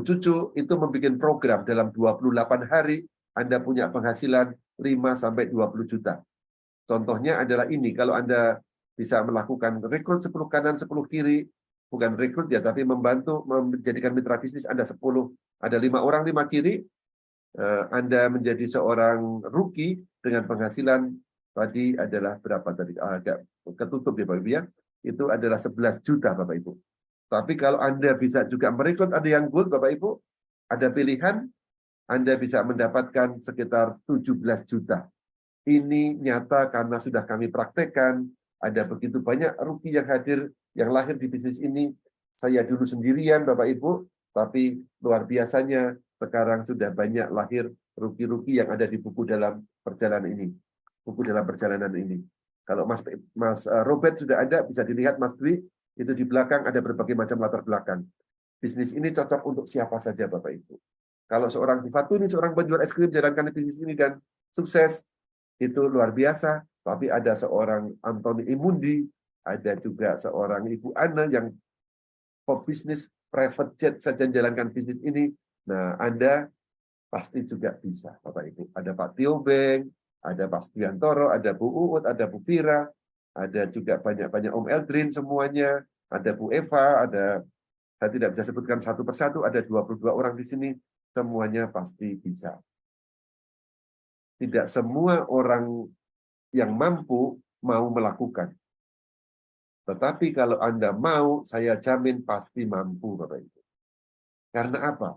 Cucu, itu membuat program dalam 28 hari Anda punya penghasilan 5-20 juta. Contohnya adalah ini, kalau Anda bisa melakukan rekrut 10 kanan, 10 kiri, bukan rekrut ya, tapi membantu menjadikan mitra bisnis Anda 10, ada 5 orang, 5 kiri, Anda menjadi seorang rookie dengan penghasilan tadi adalah berapa tadi? Agak ketutup ya Bapak Ibu ya. Itu adalah 11 juta Bapak Ibu. Tapi kalau Anda bisa juga merekrut, ada yang gold Bapak Ibu, ada pilihan, Anda bisa mendapatkan sekitar 17 juta. Ini nyata karena sudah kami praktekkan, ada begitu banyak rookie yang hadir, yang lahir di bisnis ini. Saya dulu sendirian Bapak Ibu, tapi luar biasanya sekarang sudah banyak lahir rookie-rookie yang ada di buku dalam perjalanan ini. Buku dalam perjalanan ini. Kalau Mas Robert sudah ada, bisa dilihat Mas Dwi, itu di belakang ada berbagai macam latar belakang. Bisnis ini cocok untuk siapa saja Bapak Ibu. Kalau seorang Fatuni, seorang penjual es krim, jalankan bisnis ini dan sukses, itu luar biasa. Tapi ada seorang Anthony Imundi, ada juga seorang Ibu Ana yang pebisnis private jet saja jalankan bisnis ini. Nah, Anda pasti juga bisa, Bapak Ibu. Ada Pak Tio Beng, ada Pak Stiantoro, ada Bu Uut, ada Bu Fira, ada juga banyak-banyak Om Eldrin semuanya, ada Bu Eva, ada, saya tidak bisa sebutkan satu persatu, ada 22 orang di sini, semuanya pasti bisa. Tidak semua orang yang mampu mau melakukan. Tetapi kalau Anda mau, saya jamin pasti mampu, Bapak Ibu. Karena apa?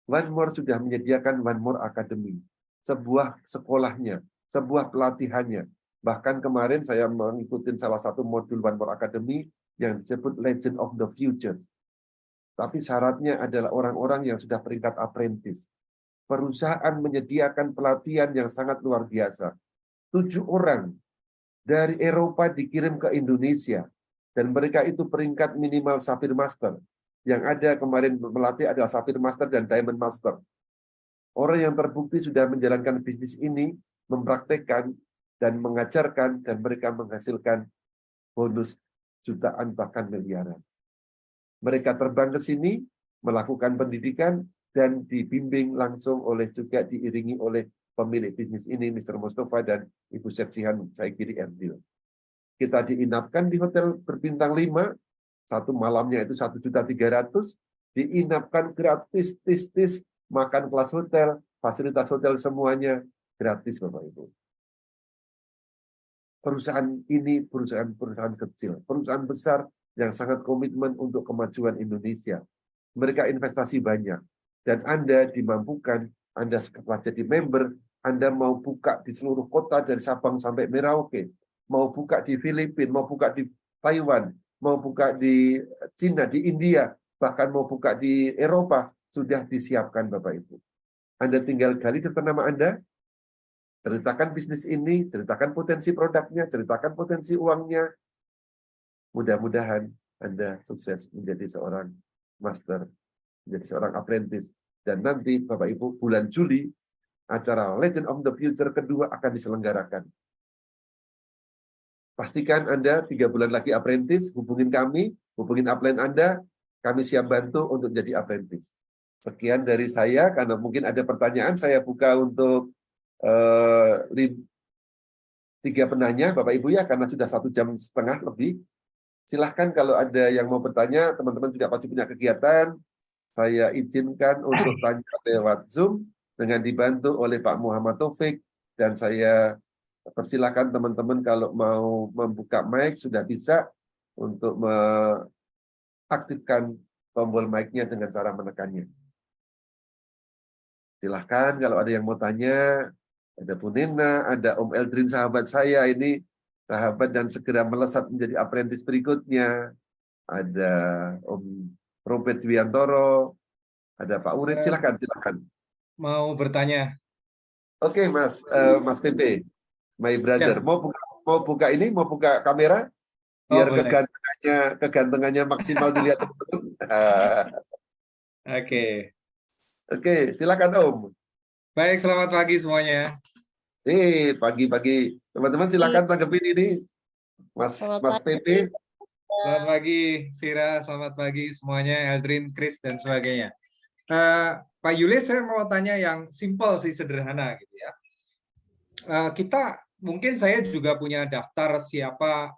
One More sudah menyediakan One More Academy. Sebuah sekolahnya, sebuah pelatihannya. Bahkan kemarin saya mengikuti salah satu modul One More Academy yang disebut Legend of the Future. Tapi syaratnya adalah orang-orang yang sudah peringkat apprentice. Perusahaan menyediakan pelatihan yang sangat luar biasa. 7 orang dari Eropa dikirim ke Indonesia. Dan mereka itu peringkat minimal Sapphire Master. Yang ada kemarin melatih adalah Sapphire Master dan Diamond Master. Orang yang terbukti sudah menjalankan bisnis ini, mempraktekkan dan mengajarkan, dan mereka menghasilkan bonus jutaan bahkan miliaran. Mereka terbang ke sini, melakukan pendidikan, dan dibimbing langsung juga diiringi oleh pemilik bisnis ini, Mr. Mustafa dan Ibu Sepsihan, saya kiri Erdil. Kita diinapkan di hotel berbintang 5, satu malamnya itu 1.300.000, diinapkan gratis, tis, makan kelas hotel, fasilitas hotel semuanya gratis, Bapak Ibu. Perusahaan ini perusahaan kecil, perusahaan besar yang sangat komitmen untuk kemajuan Indonesia. Mereka investasi banyak, dan Anda dimampukan, Anda setelah jadi member, Anda mau buka di seluruh kota dari Sabang sampai Merauke, mau buka di Filipina, mau buka di Taiwan, mau buka di Cina, di India, bahkan mau buka di Eropa, sudah disiapkan Bapak Ibu. Anda tinggal gali data nama Anda, ceritakan bisnis ini, ceritakan potensi produknya, ceritakan potensi uangnya. Mudah-mudahan Anda sukses menjadi seorang master, menjadi seorang apprentice. Dan nanti Bapak Ibu, bulan Juli, acara Legend of the Future kedua akan diselenggarakan. Pastikan Anda 3 bulan lagi apprentice, hubungin kami, hubungin upline Anda, kami siap bantu untuk jadi apprentice. Sekian dari saya, karena mungkin ada pertanyaan, saya buka untuk 3 penanya, Bapak Ibu ya, karena sudah 1,5 jam lebih. Silahkan kalau ada yang mau bertanya, teman-teman juga pasti punya kegiatan, saya izinkan untuk tanya lewat Zoom, dengan dibantu oleh Pak Muhammad Taufik, dan saya persilakan teman-teman kalau mau membuka mic, sudah bisa untuk mengaktifkan tombol mic-nya dengan cara menekannya. Silahkan kalau ada yang mau tanya. Ada Bu Nena, ada Om Eldrin sahabat saya ini, sahabat dan segera melesat menjadi apprentice berikutnya. Ada Om Robert Wiantoro, ada Pak Urit, silakan. Mau bertanya. Oke, Mas PP, my brother, Ya. mau buka kamera biar boleh. kegantengannya maksimal dilihat teman-teman. Oke, silakan Om. Baik, selamat pagi semuanya. Pagi-pagi. Teman-teman silakan tanggepin ini. Mas PP. Selamat pagi, Vira. Selamat pagi semuanya, Eldrin, Chris, dan sebagainya. Pak Yulis, saya mau tanya yang simpel sih, sederhana gitu ya. Mungkin saya juga punya daftar siapa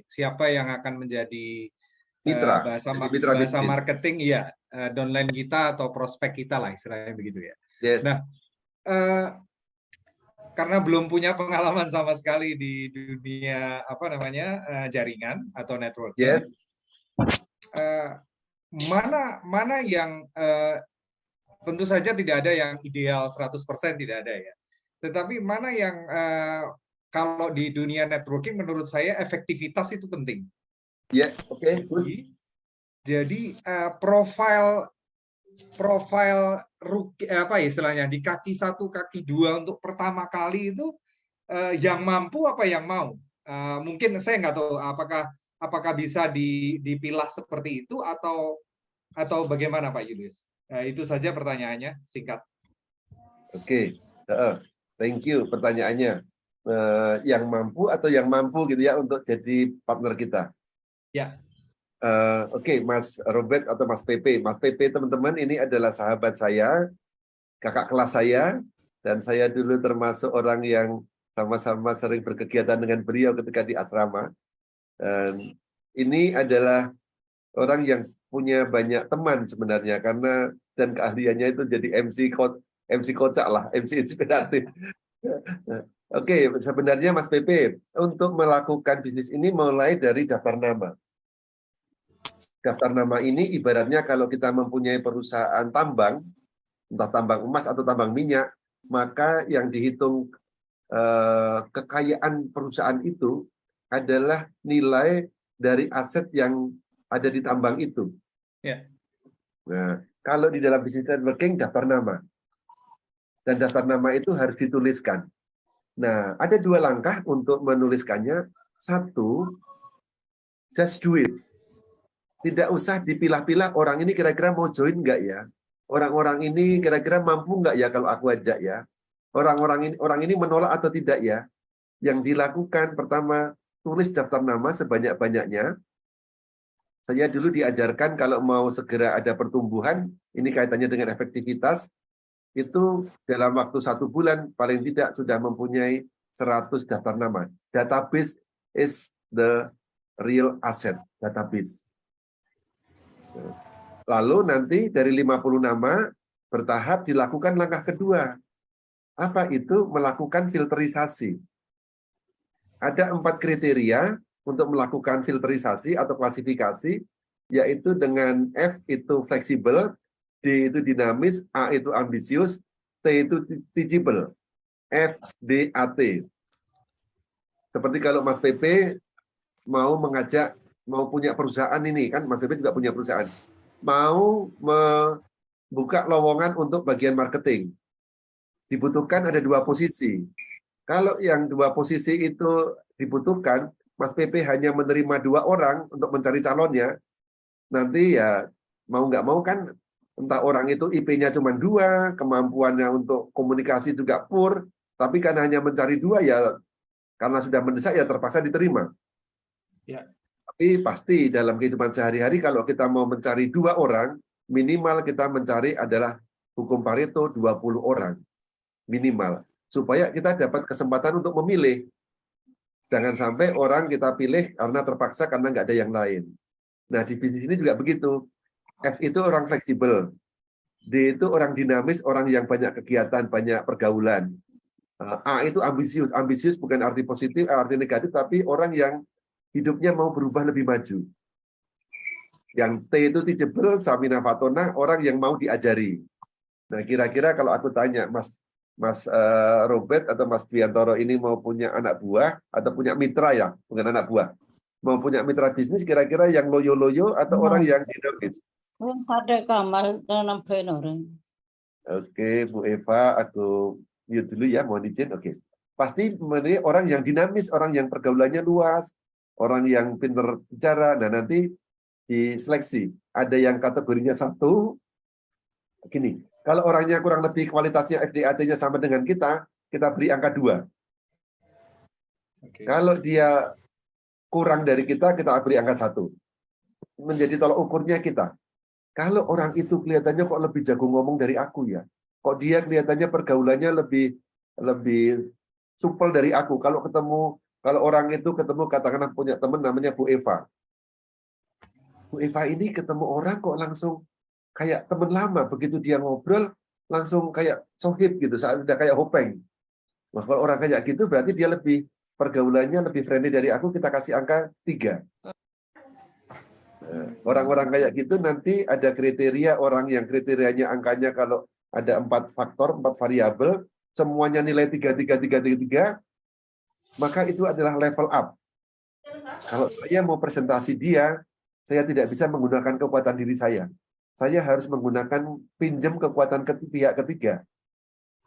siapa yang akan menjadi mitra, bahasa marketing, iya, downline kita atau prospek kita lah, istilahnya begitu ya. Yes. Nah, karena belum punya pengalaman sama sekali di dunia jaringan atau networking, yes. mana yang tentu saja tidak ada yang ideal 100%, tidak ada ya. Tetapi mana yang kalau di dunia networking menurut saya efektivitas itu penting. Ya, oke. Jadi profil istilahnya di kaki 1, kaki 2 untuk pertama kali itu yang mampu apa yang mau. Mungkin saya nggak tahu apakah bisa dipilah seperti itu atau bagaimana Pak Yulis. Itu saja pertanyaannya, singkat. Oke. Thank you pertanyaannya. Yang mampu atau yang mampu gitu ya untuk jadi partner kita. Ya. Oke, Mas Robert atau Mas PP. Mas PP, teman-teman, ini adalah sahabat saya, kakak kelas saya, dan saya dulu termasuk orang yang sama-sama sering berkegiatan dengan beliau ketika di asrama. Dan ini adalah orang yang punya banyak teman sebenarnya, karena dan keahliannya itu jadi MC kocak lah, MC inspiratif. Oke, sebenarnya Mas PP, untuk melakukan bisnis ini mulai dari daftar nama. Daftar nama ini ibaratnya kalau kita mempunyai perusahaan tambang, entah tambang emas atau tambang minyak, maka yang dihitung kekayaan perusahaan itu adalah nilai dari aset yang ada di tambang itu. Ya. Nah, kalau di dalam bisnis networking daftar nama. Dan daftar nama itu harus dituliskan. Nah, ada 2 langkah untuk menuliskannya. 1, just do it. Tidak usah dipilah-pilah orang ini kira-kira mau join nggak ya? Orang-orang ini kira-kira mampu nggak ya kalau aku ajak ya? Orang ini menolak atau tidak ya? Yang dilakukan pertama, tulis daftar nama sebanyak-banyaknya. Saya dulu diajarkan kalau mau segera ada pertumbuhan, ini kaitannya dengan efektivitas, itu dalam waktu 1 bulan paling tidak sudah mempunyai 100 daftar nama. Database is the real asset, database. Lalu nanti dari 50 nama, bertahap dilakukan langkah kedua. Apa itu? Melakukan filterisasi. Ada 4 kriteria untuk melakukan filterisasi atau klasifikasi, yaitu dengan F itu fleksibel, D itu dinamis, A itu ambisius, T itu teachable. F, D, A, T. Seperti kalau Mas PP mau mengajak, mau punya perusahaan ini, kan Mas PP juga punya perusahaan. Mau membuka lowongan untuk bagian marketing. Dibutuhkan ada 2 posisi. Kalau yang 2 posisi itu dibutuhkan, Mas PP hanya menerima 2 orang untuk mencari calonnya, nanti ya mau nggak mau kan, entah orang itu IP-nya cuma 2, kemampuannya untuk komunikasi juga poor, tapi karena hanya mencari 2 ya, karena sudah mendesak ya terpaksa diterima. Ya. Tapi pasti dalam kehidupan sehari-hari kalau kita mau mencari 2 orang, minimal kita mencari adalah hukum Pareto 20 orang. Minimal. Supaya kita dapat kesempatan untuk memilih. Jangan sampai orang kita pilih karena terpaksa, karena nggak ada yang lain. Nah, di bisnis ini juga begitu. F itu orang fleksibel. D itu orang dinamis, orang yang banyak kegiatan, banyak pergaulan. A itu ambisius. Ambisius bukan arti positif, arti negatif, tapi orang yang hidupnya mau berubah lebih maju. Yang T itu teachable, Samina Fatona, orang yang mau diajari. Nah, kira-kira kalau aku tanya, Mas Robert atau Mas Dwiantoro ini mau punya anak buah atau punya mitra ya, bukan anak buah. Mau punya mitra bisnis, kira-kira yang loyo-loyo atau orang yang dinamis? Oke, Bu Eva, aku mute dulu ya, mohon izin. Oke. Pasti orang yang dinamis, orang yang pergaulannya luas, orang yang pintar bicara. Nah, nanti diseleksi. Ada yang kategorinya 1, gini, kalau orangnya kurang lebih kualitasnya FDAT-nya sama dengan kita beri angka 2. Oke. Kalau dia kurang dari kita beri angka 1. Menjadi tolak ukurnya kita. Kalau orang itu kelihatannya kok lebih jago ngomong dari aku ya. Kok dia kelihatannya pergaulannya lebih supel dari aku. Kalau orang itu ketemu, katakanlah punya teman namanya Bu Eva. Bu Eva ini ketemu orang kok langsung kayak teman lama, begitu dia ngobrol langsung kayak sohib gitu, saat udah kayak hopeng. Nah, kalau orang kayak gitu berarti dia lebih pergaulannya lebih friendly dari aku, kita kasih angka 3. Orang-orang kayak gitu nanti ada kriteria, orang yang kriterianya angkanya kalau ada 4 faktor, 4 variabel, semuanya nilai 3, maka itu adalah level up. Kalau saya mau presentasi dia, saya tidak bisa menggunakan kekuatan diri saya. Saya harus menggunakan pinjam kekuatan pihak ketiga.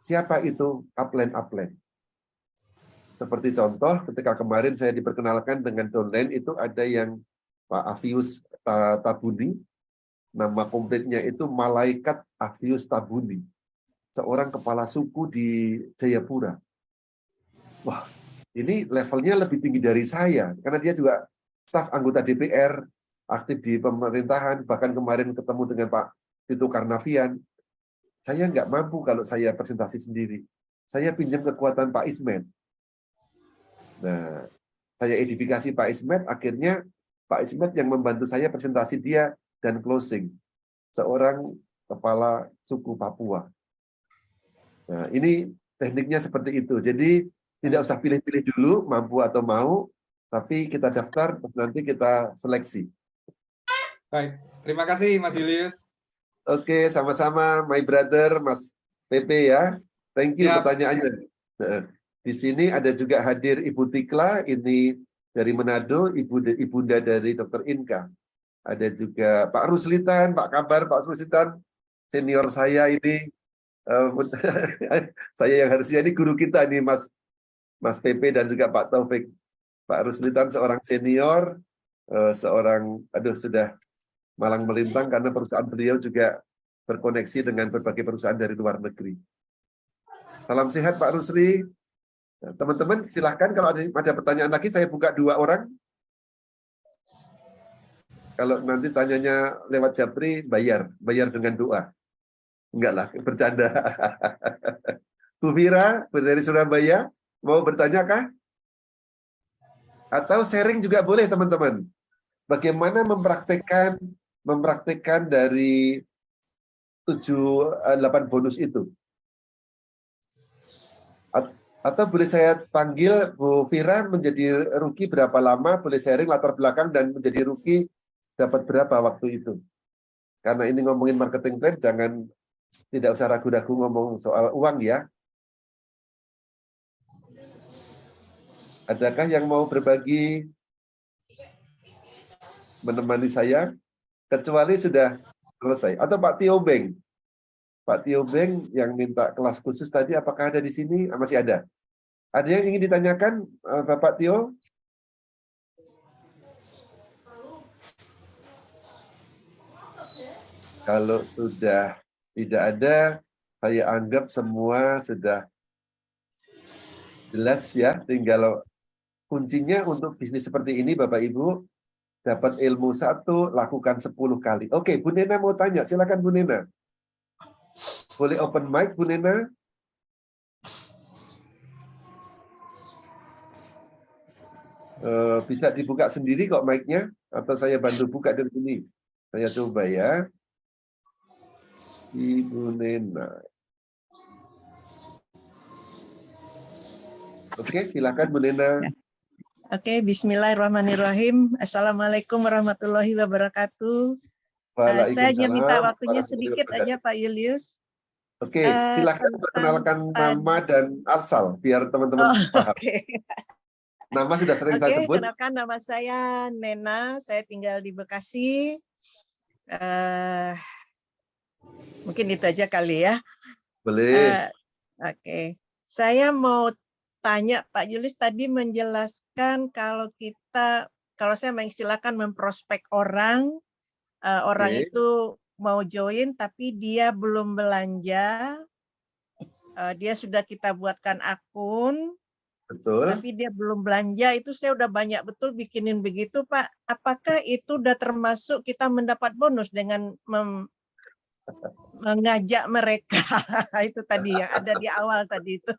Siapa itu? Upline. Seperti contoh, ketika kemarin saya diperkenalkan dengan downline, itu ada yang Pak Avius Tabuni, nama komplitnya itu Malaikat Avius Tabuni, seorang kepala suku di Jayapura. Wah, ini levelnya lebih tinggi dari saya, karena dia juga staf anggota DPR, aktif di pemerintahan, bahkan kemarin ketemu dengan Pak Tito Karnavian. Saya nggak mampu kalau saya presentasi sendiri. Saya pinjam kekuatan Pak Ismet. Nah, saya edifikasi Pak Ismet, akhirnya Pak Ismet yang membantu saya presentasi dia dan closing. Seorang kepala suku Papua. Nah, ini tekniknya seperti itu. Jadi, tidak usah pilih-pilih dulu, mampu atau mau, tapi kita daftar, nanti kita seleksi. Baik, terima kasih Mas Julius. Oke, sama-sama, my brother, Mas PP ya. Thank you pertanyaannya. Nah, di sini ada juga hadir Ibu Tikla, ini dari Manado, ibunda dari Dr. Inka. Ada juga Pak Ruslitan, Pak Kabar, Pak Ruslitan, senior saya ini. Saya yang harusnya ini guru kita nih, Mas PP dan juga Pak Taufik. Pak Ruslitan seorang senior, sudah malang melintang karena perusahaan beliau juga berkoneksi dengan berbagai perusahaan dari luar negeri. Salam sehat Pak Rusli. Teman-teman silahkan kalau ada pertanyaan lagi, saya buka 2 orang. Kalau nanti tanyanya lewat Japri, bayar dengan doa. Enggak lah, bercanda. Bu Fira dari Surabaya, mau bertanya kah? Atau sharing juga boleh teman-teman. Bagaimana mempraktekkan dari 8 bonus itu? Atau boleh saya panggil Bu Fira menjadi ruki berapa lama, boleh sharing latar belakang dan menjadi ruki dapat berapa waktu itu. Karena ini ngomongin marketing plan, jangan tidak usah ragu-ragu ngomong soal uang ya. Adakah yang mau berbagi menemani saya? Kecuali sudah selesai. Atau Pak Tio Beng. Pak Tio Beng yang minta kelas khusus tadi, apakah ada di sini? Masih ada. Ada yang ingin ditanyakan, Bapak Tio? Kalau sudah tidak ada, saya anggap semua sudah jelas ya. Tinggal kuncinya untuk bisnis seperti ini, Bapak Ibu, dapat ilmu 1, lakukan 10 kali. Oke, Bu Nena mau tanya, silakan Bu Nena. Boleh open mic, Bu Nena? Bisa dibuka sendiri kok mic-nya, atau saya bantu buka dari sini. Saya coba ya. Ibu Nena. Oke, silakan Bu Nena. Oke, bismillahirrahmanirrahim. Assalamualaikum warahmatullahi wabarakatuh. Saya hanya minta waktunya sedikit aja Pak Julius. Oke, silakan perkenalkan nama dan asal, biar teman-teman paham. Oke. Nama sudah sering saya sebut. Kenalkan, nama saya Nena, saya tinggal di Bekasi. Mungkin itu aja kali ya. Boleh. Oke, saya mau tanya Pak Julius tadi menjelaskan kalau saya mengistilahkan memprospek orang itu mau join tapi dia belum belanja, dia sudah kita buatkan akun, betul. Tapi dia belum belanja, itu saya udah banyak betul bikinin begitu Pak. Apakah itu udah termasuk kita mendapat bonus dengan mengajak mereka itu tadi yang ada di awal tadi itu.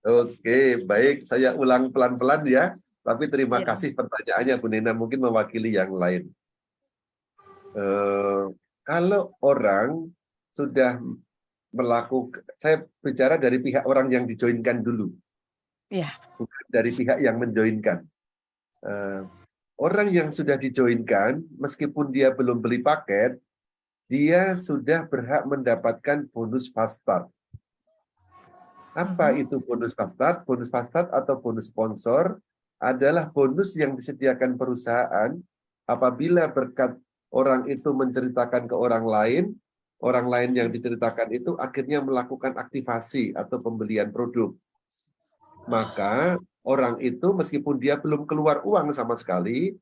Oke, baik. Saya ulang pelan-pelan ya. Tapi terima kasih pertanyaannya Bu Nena, mungkin mewakili yang lain. Kalau orang sudah melakukan, saya bicara dari pihak orang yang dijoinkan dulu. Ya. Bukan dari pihak yang menjoinkan. Orang yang sudah dijoinkan, meskipun dia belum beli paket, dia sudah berhak mendapatkan bonus fast start. Apa itu bonus fast start? Bonus fast start atau bonus sponsor adalah bonus yang disediakan perusahaan apabila berkat orang itu menceritakan ke orang lain yang diceritakan itu akhirnya melakukan aktivasi atau pembelian produk. Maka orang itu meskipun dia belum keluar uang sama sekali,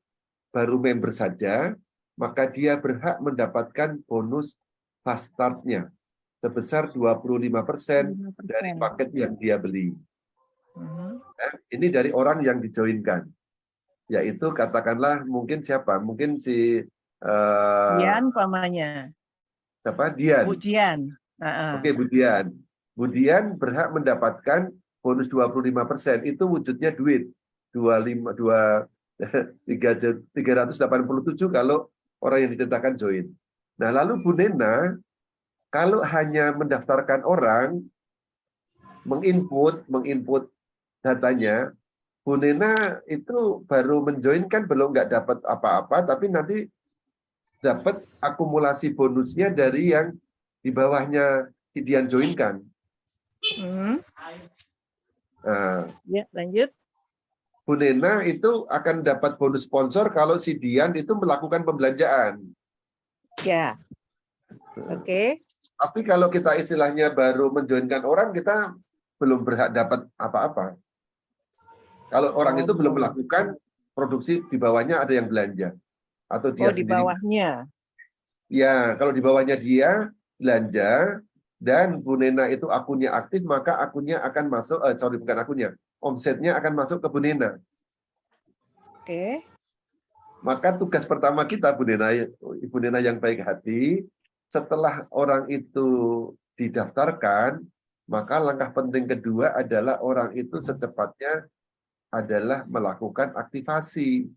baru member saja, maka dia berhak mendapatkan bonus fast start-nya sebesar 25% dari paket yang dia beli. Ini dari orang yang dijoinkan. Yaitu katakanlah mungkin siapa? Mungkin si Dian pamannya. Siapa? Dian. Bu Dian. Oke, Bu Dian. Bu Dian berhak mendapatkan bonus 25%. Itu wujudnya duit. 387 kalau orang yang diceritakan join. Nah, lalu Bu Nena, kalau hanya mendaftarkan orang, menginput datanya, Bu Nena itu baru menjoinkan, belum nggak dapat apa-apa, tapi nanti dapat akumulasi bonusnya dari yang di bawahnya si Dian joinkan. Ya, lanjut. Bu Nena itu akan dapat bonus sponsor kalau si Dian itu melakukan pembelanjaan. Ya. Oke. Tapi kalau kita istilahnya baru menjoinkan orang, kita belum berhak dapat apa-apa. Kalau orang itu belum melakukan produksi, di bawahnya ada yang belanja. Atau dia di sendiri. bawahnya. Ya, kalau di bawahnya dia belanja, dan Bu Nena itu akunnya aktif, maka akunnya akan masuk, omsetnya akan masuk ke Bu Nena. Oke. Maka tugas pertama kita, Ibu Nena yang baik hati, setelah orang itu didaftarkan, maka langkah penting kedua adalah orang itu secepatnya adalah melakukan aktivasi.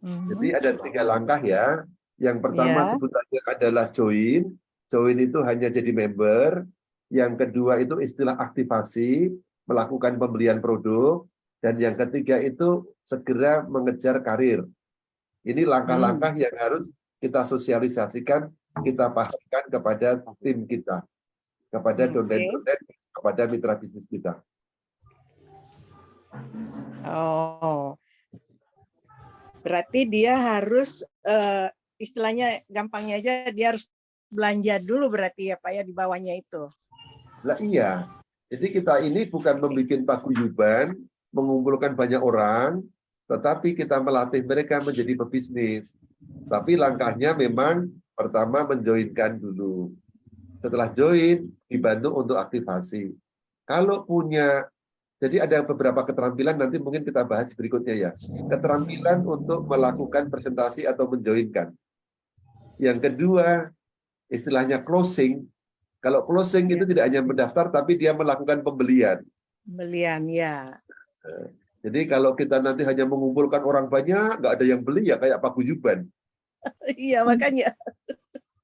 Jadi ada 3 langkah ya. Yang pertama Ya. sebutannya adalah join. Join itu hanya jadi member. Yang kedua itu istilah aktivasi, melakukan pembelian produk. Dan yang ketiga itu segera mengejar karir. Ini langkah-langkah yang harus kita sosialisasikan, kita pahamkan kepada tim kita, kepada dosen-dosen, kepada mitra bisnis kita. Oh, berarti dia harus istilahnya gampangnya aja dia harus belanja dulu berarti ya Pak ya di bawahnya itu. Lah iya, jadi kita ini bukan membuat paguyuban, mengumpulkan banyak orang, tetapi kita melatih mereka menjadi pebisnis. Tapi langkahnya memang pertama menjoinkan dulu. Setelah join, dibantu untuk aktivasi. Kalau punya, jadi ada beberapa keterampilan, nanti mungkin kita bahas berikutnya ya. Keterampilan untuk melakukan presentasi atau menjoinkan. Yang kedua, istilahnya closing. Kalau closing itu tidak hanya mendaftar, tapi dia melakukan pembelian. Pembelian, ya. Jadi kalau kita nanti hanya mengumpulkan orang banyak, nggak ada yang beli ya kayak paguyuban. Iya, makanya.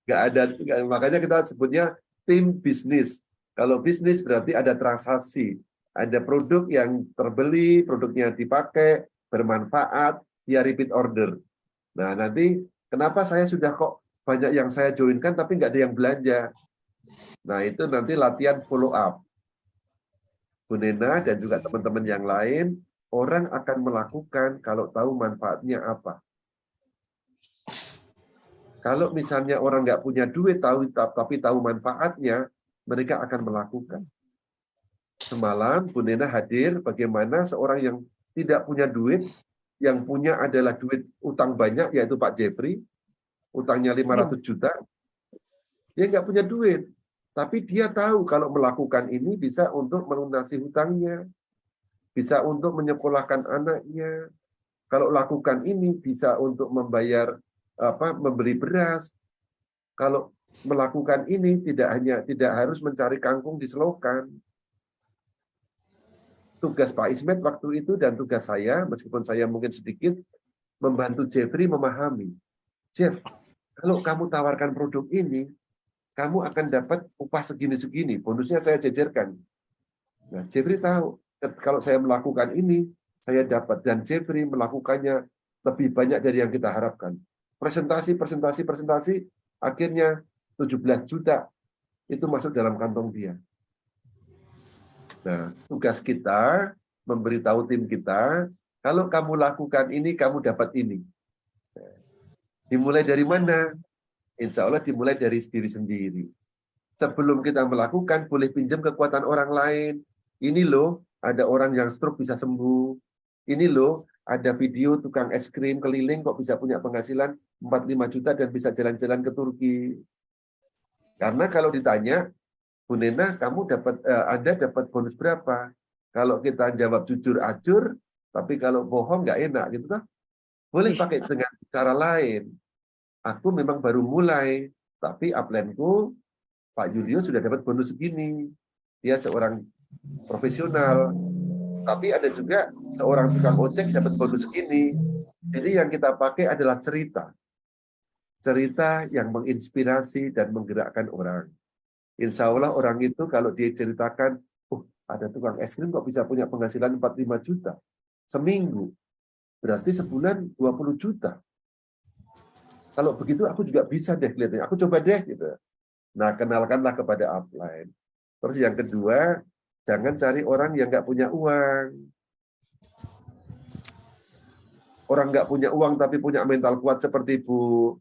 Nggak ada, makanya kita sebutnya tim bisnis. Kalau bisnis berarti ada transaksi, ada produk yang terbeli, produknya dipakai, bermanfaat, dia repeat order. Nah nanti kenapa saya sudah kok banyak yang saya joinkan tapi nggak ada yang belanja? Nah itu nanti latihan follow up. Bu Nena dan juga teman-teman yang lain, orang akan melakukan kalau tahu manfaatnya apa. Kalau misalnya orang nggak punya duit tapi tahu manfaatnya, mereka akan melakukan. Semalam Bu Nena hadir bagaimana seorang yang tidak punya duit, yang punya adalah duit utang banyak, yaitu Pak Jeffrey, utangnya 500 juta, dia nggak punya duit. Tapi dia tahu kalau melakukan ini bisa untuk melunasi hutangnya, bisa untuk menyekolahkan anaknya. Kalau lakukan ini bisa untuk membayar membeli beras. Kalau melakukan ini tidak harus mencari kangkung di selokan. Tugas Pak Ismet waktu itu dan tugas saya, meskipun saya mungkin sedikit, membantu Jeffrey memahami. Jeff, kalau kamu tawarkan produk ini, kamu akan dapat upah segini-segini. Bonusnya saya jejerkan. Nah, Jeffrey tahu, kalau saya melakukan ini, saya dapat. Dan Jeffrey melakukannya lebih banyak dari yang kita harapkan. Presentasi, akhirnya 17 juta itu masuk dalam kantong dia. Nah, tugas kita memberitahu tim kita, kalau kamu lakukan ini, kamu dapat ini. Dimulai dari mana? Insya Allah dimulai dari diri sendiri. Sebelum kita melakukan, boleh pinjam kekuatan orang lain. Ini loh, ada orang yang stroke bisa sembuh. Ini loh, ada video tukang es krim keliling kok bisa punya penghasilan 45 juta dan bisa jalan-jalan ke Turki. Karena kalau ditanya, Bu Nena, Anda dapat bonus berapa? Kalau kita jawab jujur acur, tapi kalau bohong nggak enak, gitu kan? Boleh pakai dengan cara lain. Aku memang baru mulai, tapi upline-ku, Pak Julio sudah dapat bonus segini. Dia seorang profesional. Tapi ada juga seorang tukang ojek dapat bonus segini. Jadi yang kita pakai adalah cerita. Cerita yang menginspirasi dan menggerakkan orang. Insya Allah orang itu kalau dia ceritakan, ada tukang es krim kok bisa punya penghasilan 45 juta. Seminggu. Berarti sebulan 20 juta. Kalau begitu aku juga bisa deh kelihatannya. Aku coba deh gitu. Nah, kenalkanlah kepada upline. Terus yang kedua, jangan cari orang yang nggak punya uang. Orang nggak punya uang tapi punya mental kuat seperti Bu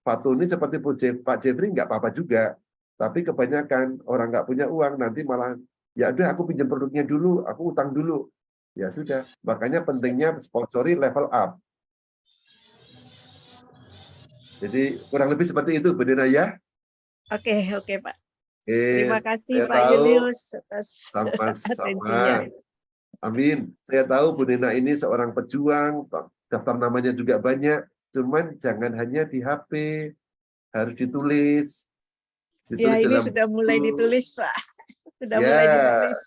Fatuni, seperti Pak Jeffrey nggak apa-apa juga. Tapi kebanyakan orang nggak punya uang nanti malah ya udah aku pinjam produknya dulu, aku utang dulu. Ya sudah. Makanya pentingnya sponsori level up. Jadi kurang lebih seperti itu, Bu Nena ya. Oke Pak. Terima kasih Pak Julius atas atensinya. Amin. Saya tahu Bu Nena ini seorang pejuang daftar namanya juga banyak, cuman jangan hanya di HP, harus ditulis. Ya, Ditulis ini dalam sudah mulai buku. ditulis, Pak. Sudah Ya, mulai ditulis.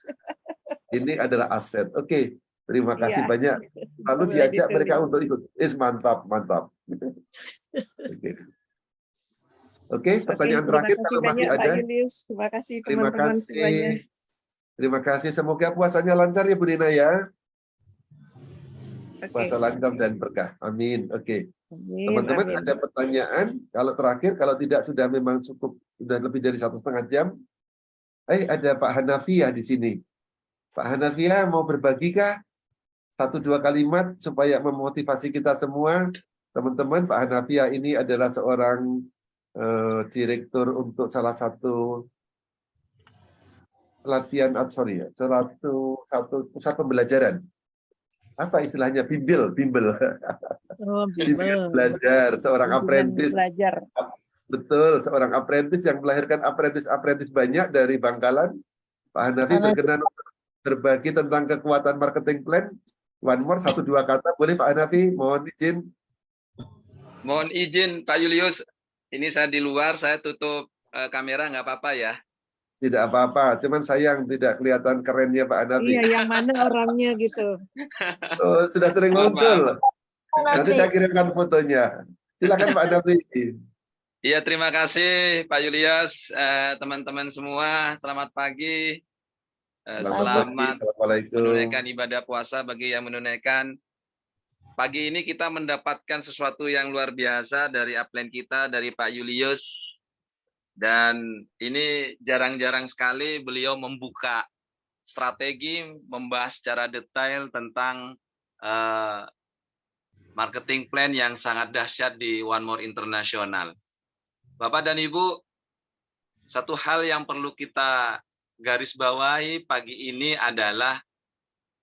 ini adalah aset. Oke, terima kasih Iya, banyak. Lalu mulai diajak mereka ditulis. untuk ikut. Mantap, mantap. Oke. Oke, Oke, pertanyaan terima terakhir kasih kalau masih banyak Pak ada. Julius. Terima kasih Terima teman-teman semuanya. kasih. Terima kasih. Semoga puasanya lancar ya Bu Nina ya. Oke. Puasa lancar dan berkah. Amin. Oke. Amin, Teman-teman amin. ada pertanyaan? Kalau terakhir, kalau tidak sudah memang cukup, sudah lebih dari 1,5 jam. Ada Pak Hanafiah di sini. Pak Hanafiah mau berbagi kah? 1-2 kalimat supaya memotivasi kita semua. Teman-teman, Pak Hanafiah ini adalah seorang direktur untuk salah satu pelatihan, satu pusat pembelajaran. Apa istilahnya? Bimbel. Oh, Bimbel bimbel. belajar, seorang Bimbingan apprentice. belajar. Betul, seorang apprentice yang melahirkan apprentice banyak dari Bangkalan. Pak Hanafi berkenan untuk berbagi tentang kekuatan marketing plan. One more, 1-2 kata. Boleh Pak Hanafi? Mohon izin. Mohon izin Pak Julius, ini saya di luar, saya tutup kamera nggak apa-apa ya? Tidak apa-apa, cuman sayang tidak kelihatan kerennya Pak Hanafi. Iya, yang mana orangnya gitu. Oh, sudah sering muncul. Nanti saya kirimkan fotonya. Silakan Pak Hanafi. Iya, terima kasih Pak Julius, teman-teman semua, selamat pagi. Selamat menunaikan ibadah puasa bagi yang menunaikan. Pagi ini kita mendapatkan sesuatu yang luar biasa dari upline kita, dari Pak Julius. Dan ini jarang-jarang sekali beliau membuka strategi, membahas secara detail tentang marketing plan yang sangat dahsyat di One More International. Bapak dan Ibu, satu hal yang perlu kita garis bawahi pagi ini adalah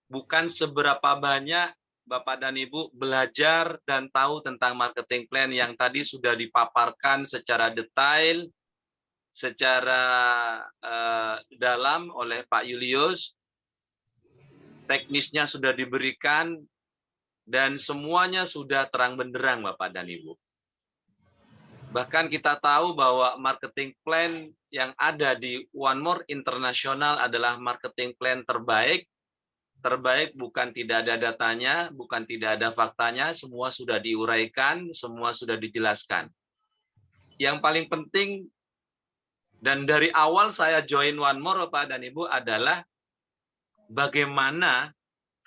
bukan seberapa banyak Bapak dan Ibu belajar dan tahu tentang marketing plan yang tadi sudah dipaparkan secara detail, secara dalam oleh Pak Julius. Teknisnya sudah diberikan dan semuanya sudah terang benderang Bapak dan Ibu. Bahkan kita tahu bahwa marketing plan yang ada di One More International adalah marketing plan terbaik. Terbaik bukan tidak ada datanya, bukan tidak ada faktanya, semua sudah diuraikan, semua sudah dijelaskan. Yang paling penting, dan dari awal saya join One More Bapak dan Ibu adalah bagaimana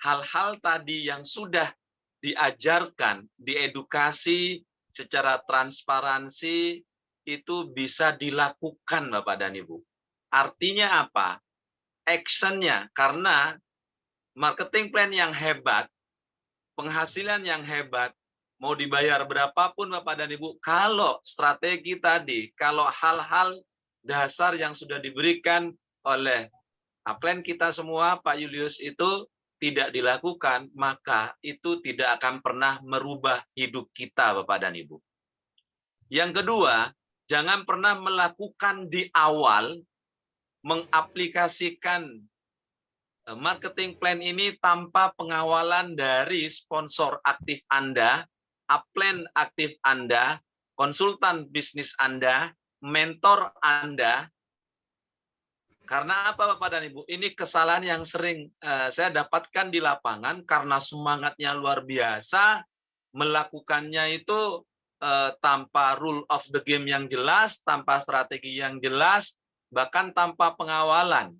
hal-hal tadi yang sudah diajarkan, diedukasi secara transparansi itu bisa dilakukan Bapak dan Ibu. Artinya apa? Actionnya, karena marketing plan yang hebat, penghasilan yang hebat, mau dibayar berapapun Bapak dan Ibu, kalau strategi tadi, kalau hal-hal dasar yang sudah diberikan oleh upline kita semua, Pak Julius itu tidak dilakukan, maka itu tidak akan pernah merubah hidup kita, Bapak dan Ibu. Yang kedua, jangan pernah melakukan di awal, mengaplikasikan marketing plan ini tanpa pengawalan dari sponsor aktif Anda, upline aktif Anda, konsultan bisnis Anda, mentor Anda. Karena apa Bapak dan Ibu? Ini kesalahan yang sering saya dapatkan di lapangan karena semangatnya luar biasa, melakukannya itu tanpa rule of the game yang jelas, tanpa strategi yang jelas, bahkan tanpa pengawalan.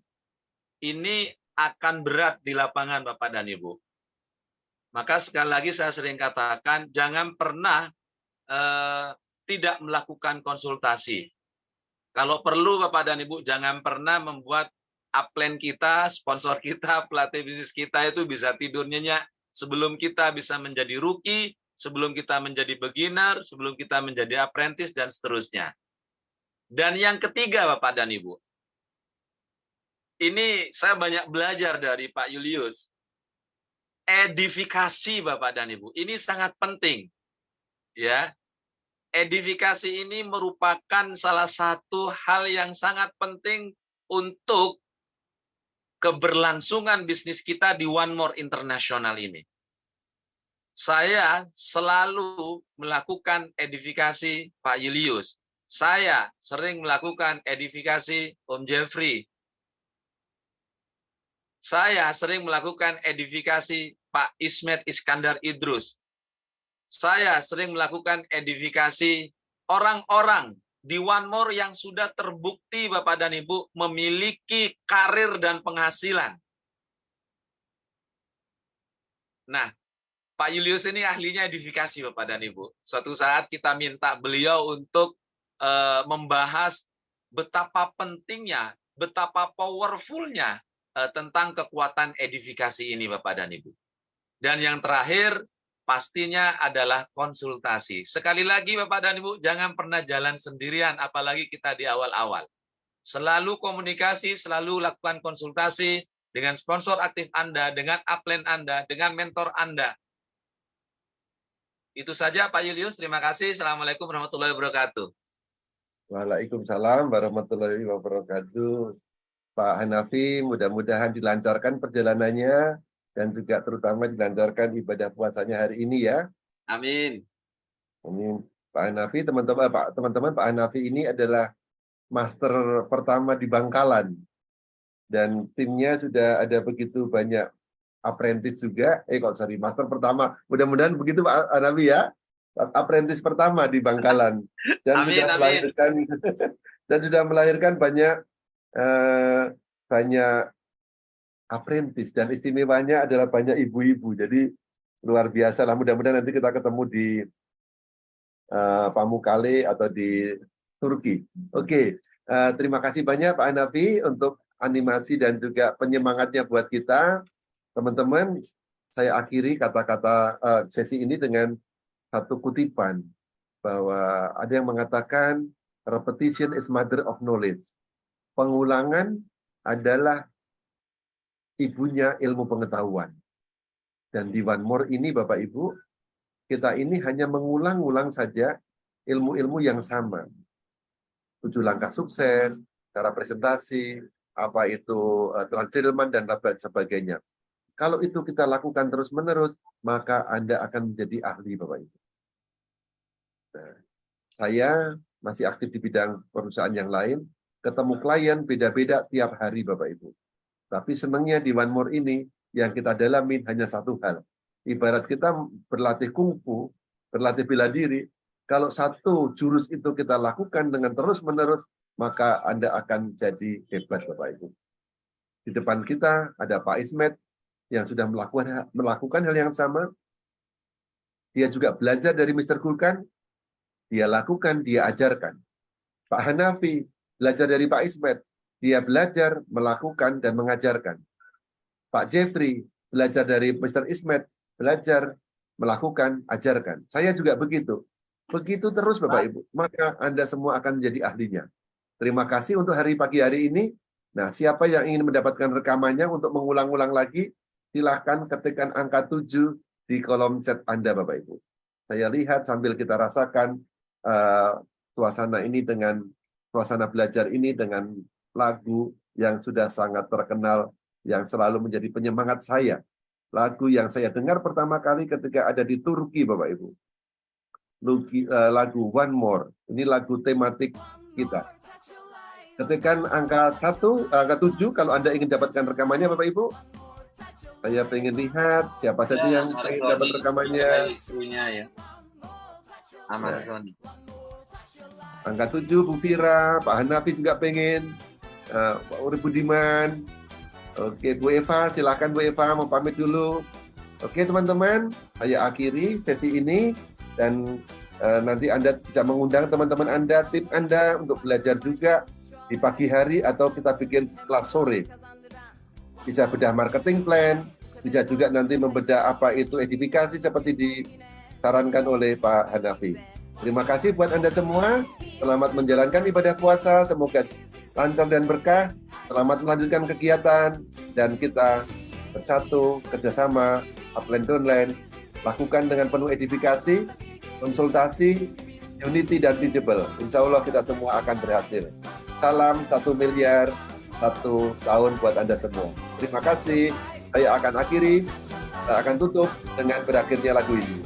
Ini akan berat di lapangan Bapak dan Ibu. Maka sekali lagi saya sering katakan, jangan pernah tidak melakukan konsultasi. Kalau perlu Bapak dan Ibu, jangan pernah membuat upline kita, sponsor kita, pelatih bisnis kita itu bisa tidur nyenyak sebelum kita bisa menjadi rookie, sebelum kita menjadi beginner, sebelum kita menjadi apprentice, dan seterusnya. Dan yang ketiga Bapak dan Ibu, ini saya banyak belajar dari Pak Julius. Edifikasi Bapak dan Ibu, ini sangat penting. Ya. Edifikasi ini merupakan salah satu hal yang sangat penting untuk keberlangsungan bisnis kita di One More International ini. Saya selalu melakukan edifikasi Pak Julius. Saya sering melakukan edifikasi Om Jeffrey. Saya sering melakukan edifikasi Pak Ismet Iskandar Idrus. Saya sering melakukan edifikasi orang-orang di One More yang sudah terbukti Bapak dan Ibu memiliki karir dan penghasilan. Nah, Pak Julius ini ahlinya edifikasi Bapak dan Ibu. Suatu saat kita minta beliau untuk membahas betapa pentingnya, betapa powerfulnya tentang kekuatan edifikasi ini Bapak dan Ibu. Dan yang terakhir, pastinya adalah konsultasi. Sekali lagi Bapak dan Ibu, jangan pernah jalan sendirian, apalagi kita di awal-awal. Selalu komunikasi, selalu lakukan konsultasi dengan sponsor aktif Anda, dengan upline Anda, dengan mentor Anda. Itu saja Pak Julius, terima kasih. Assalamualaikum warahmatullahi wabarakatuh. Waalaikumsalam warahmatullahi wabarakatuh. Pak Hanafi, mudah-mudahan dilancarkan perjalanannya, dan juga terutama dilancarkan ibadah puasanya hari ini ya. Amin. Amin. Pak Hanafi, teman-teman, Pak Hanafi ini adalah master pertama di Bangkalan. Dan timnya sudah ada begitu banyak apprentice juga. Master pertama. Mudah-mudahan begitu Pak Hanafi ya. Apprentice pertama di Bangkalan. Dan Amin, sudah melahirkan banyak apprentice, dan istimewanya adalah banyak ibu-ibu. Jadi luar biasa lah. Mudah-mudahan nanti kita ketemu di Pamukkale atau di Turki. Oke, terima kasih banyak Pak Hanafi untuk animasi dan juga penyemangatnya buat kita. Teman-teman, saya akhiri kata-kata sesi ini dengan satu kutipan bahwa ada yang mengatakan repetition is mother of knowledge. Pengulangan adalah ibunya ilmu pengetahuan. Dan di One More ini Bapak Ibu, kita ini hanya mengulang-ulang saja ilmu-ilmu yang sama. 7 langkah sukses, cara presentasi, apa itu transfirman dan lain sebagainya. Kalau itu kita lakukan terus-menerus, maka Anda akan menjadi ahli Bapak Ibu. Nah, saya masih aktif di bidang perusahaan yang lain, ketemu klien beda-beda tiap hari Bapak Ibu. Tapi senangnya di One More ini, yang kita dalami hanya satu hal. Ibarat kita berlatih kungfu, berlatih bela diri, kalau satu jurus itu kita lakukan dengan terus-menerus, maka Anda akan jadi hebat Bapak Ibu. Di depan kita ada Pak Ismet, yang sudah melakukan hal yang sama. Dia juga belajar dari Mr. Gulkan, dia lakukan, dia ajarkan. Pak Hanafi belajar dari Pak Ismet, dia belajar, melakukan, dan mengajarkan. Pak Jeffrey belajar dari Mr. Ismet, belajar, melakukan, ajarkan. Saya juga begitu. Begitu terus Bapak Ibu, maka Anda semua akan menjadi ahlinya. Terima kasih untuk pagi hari ini. Nah, siapa yang ingin mendapatkan rekamannya untuk mengulang-ulang lagi, silahkan ketikkan angka 7 di kolom chat Anda Bapak Ibu. Saya lihat sambil kita rasakan suasana ini dengan suasana belajar ini dengan lagu yang sudah sangat terkenal, yang selalu menjadi penyemangat saya. Lagu yang saya dengar pertama kali ketika ada di Turki Bapak Ibu. Lagu One More. Ini lagu tematik kita. Ketikkan angka 7 kalau Anda ingin dapatkan rekamannya Bapak Ibu. Saya pengen lihat siapa saja yang ingin dapat rekamannya. Istrinya ya. Ahmad Sony. Angka 7 Bu Fira, Pak Hanafi juga pengen. Pak Uri Budiman. Oke, Bu Eva, silakan Bu Eva mau pamit dulu. Oke teman-teman, saya akhiri sesi ini. Dan nanti Anda bisa mengundang teman-teman Anda, tim Anda untuk belajar juga di pagi hari atau kita bikin kelas sore. Bisa bedah marketing plan, bisa juga nanti membedah apa itu edifikasi seperti disarankan oleh Pak Hanafi. Terima kasih buat Anda semua. Selamat menjalankan ibadah puasa. Semoga lancar dan berkah. Selamat melanjutkan kegiatan. Dan kita bersatu, kerjasama, upline downline. Lakukan dengan penuh edifikasi, konsultasi, unity, dan teachable. Insya Allah kita semua akan berhasil. Salam 1 miliar 1 tahun buat Anda semua. Terima kasih. Saya akan akhiri. akan tutup dengan berakhirnya lagu ini.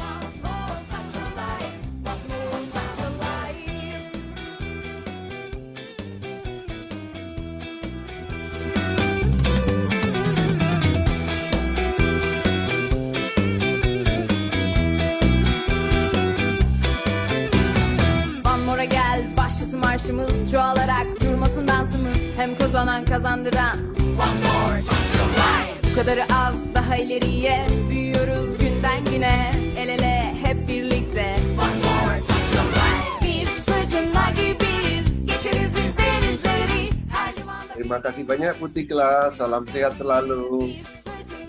Başlasın marşımız, çoğalarak durmasın dansımız. Hem kazanan kazandıran. One more touch of life. Bu kadarı az, daha ileriye büyüyoruz günden güne. El ele hep birlikte. One more touch of life. Biz fırtına gibiyiz, geçeriz biz denizleri. Her limanda. Terima kasih banyak Putikla, salam sehat selalu.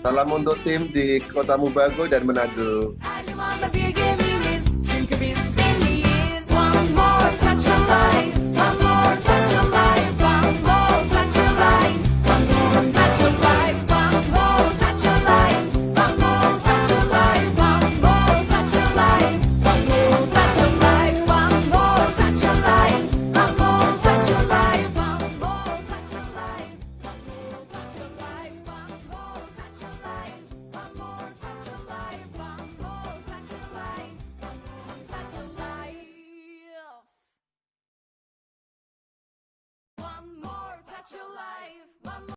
Salam untuk tim di Kota Mubago dan Manado. Her limanda bir gemimiz, çünkü biz deliyiz. One more touch of life. One more touch of life. One more touch of life. One more touch of life. One more touch of life. One more touch of life. One more touch of life. One more touch of life. One more touch of life. One more touch of life. One more touch of life. One more touch of life. One more touch of life. One more touch of life. One more touch of life. One more touch of life. One more touch of life. One more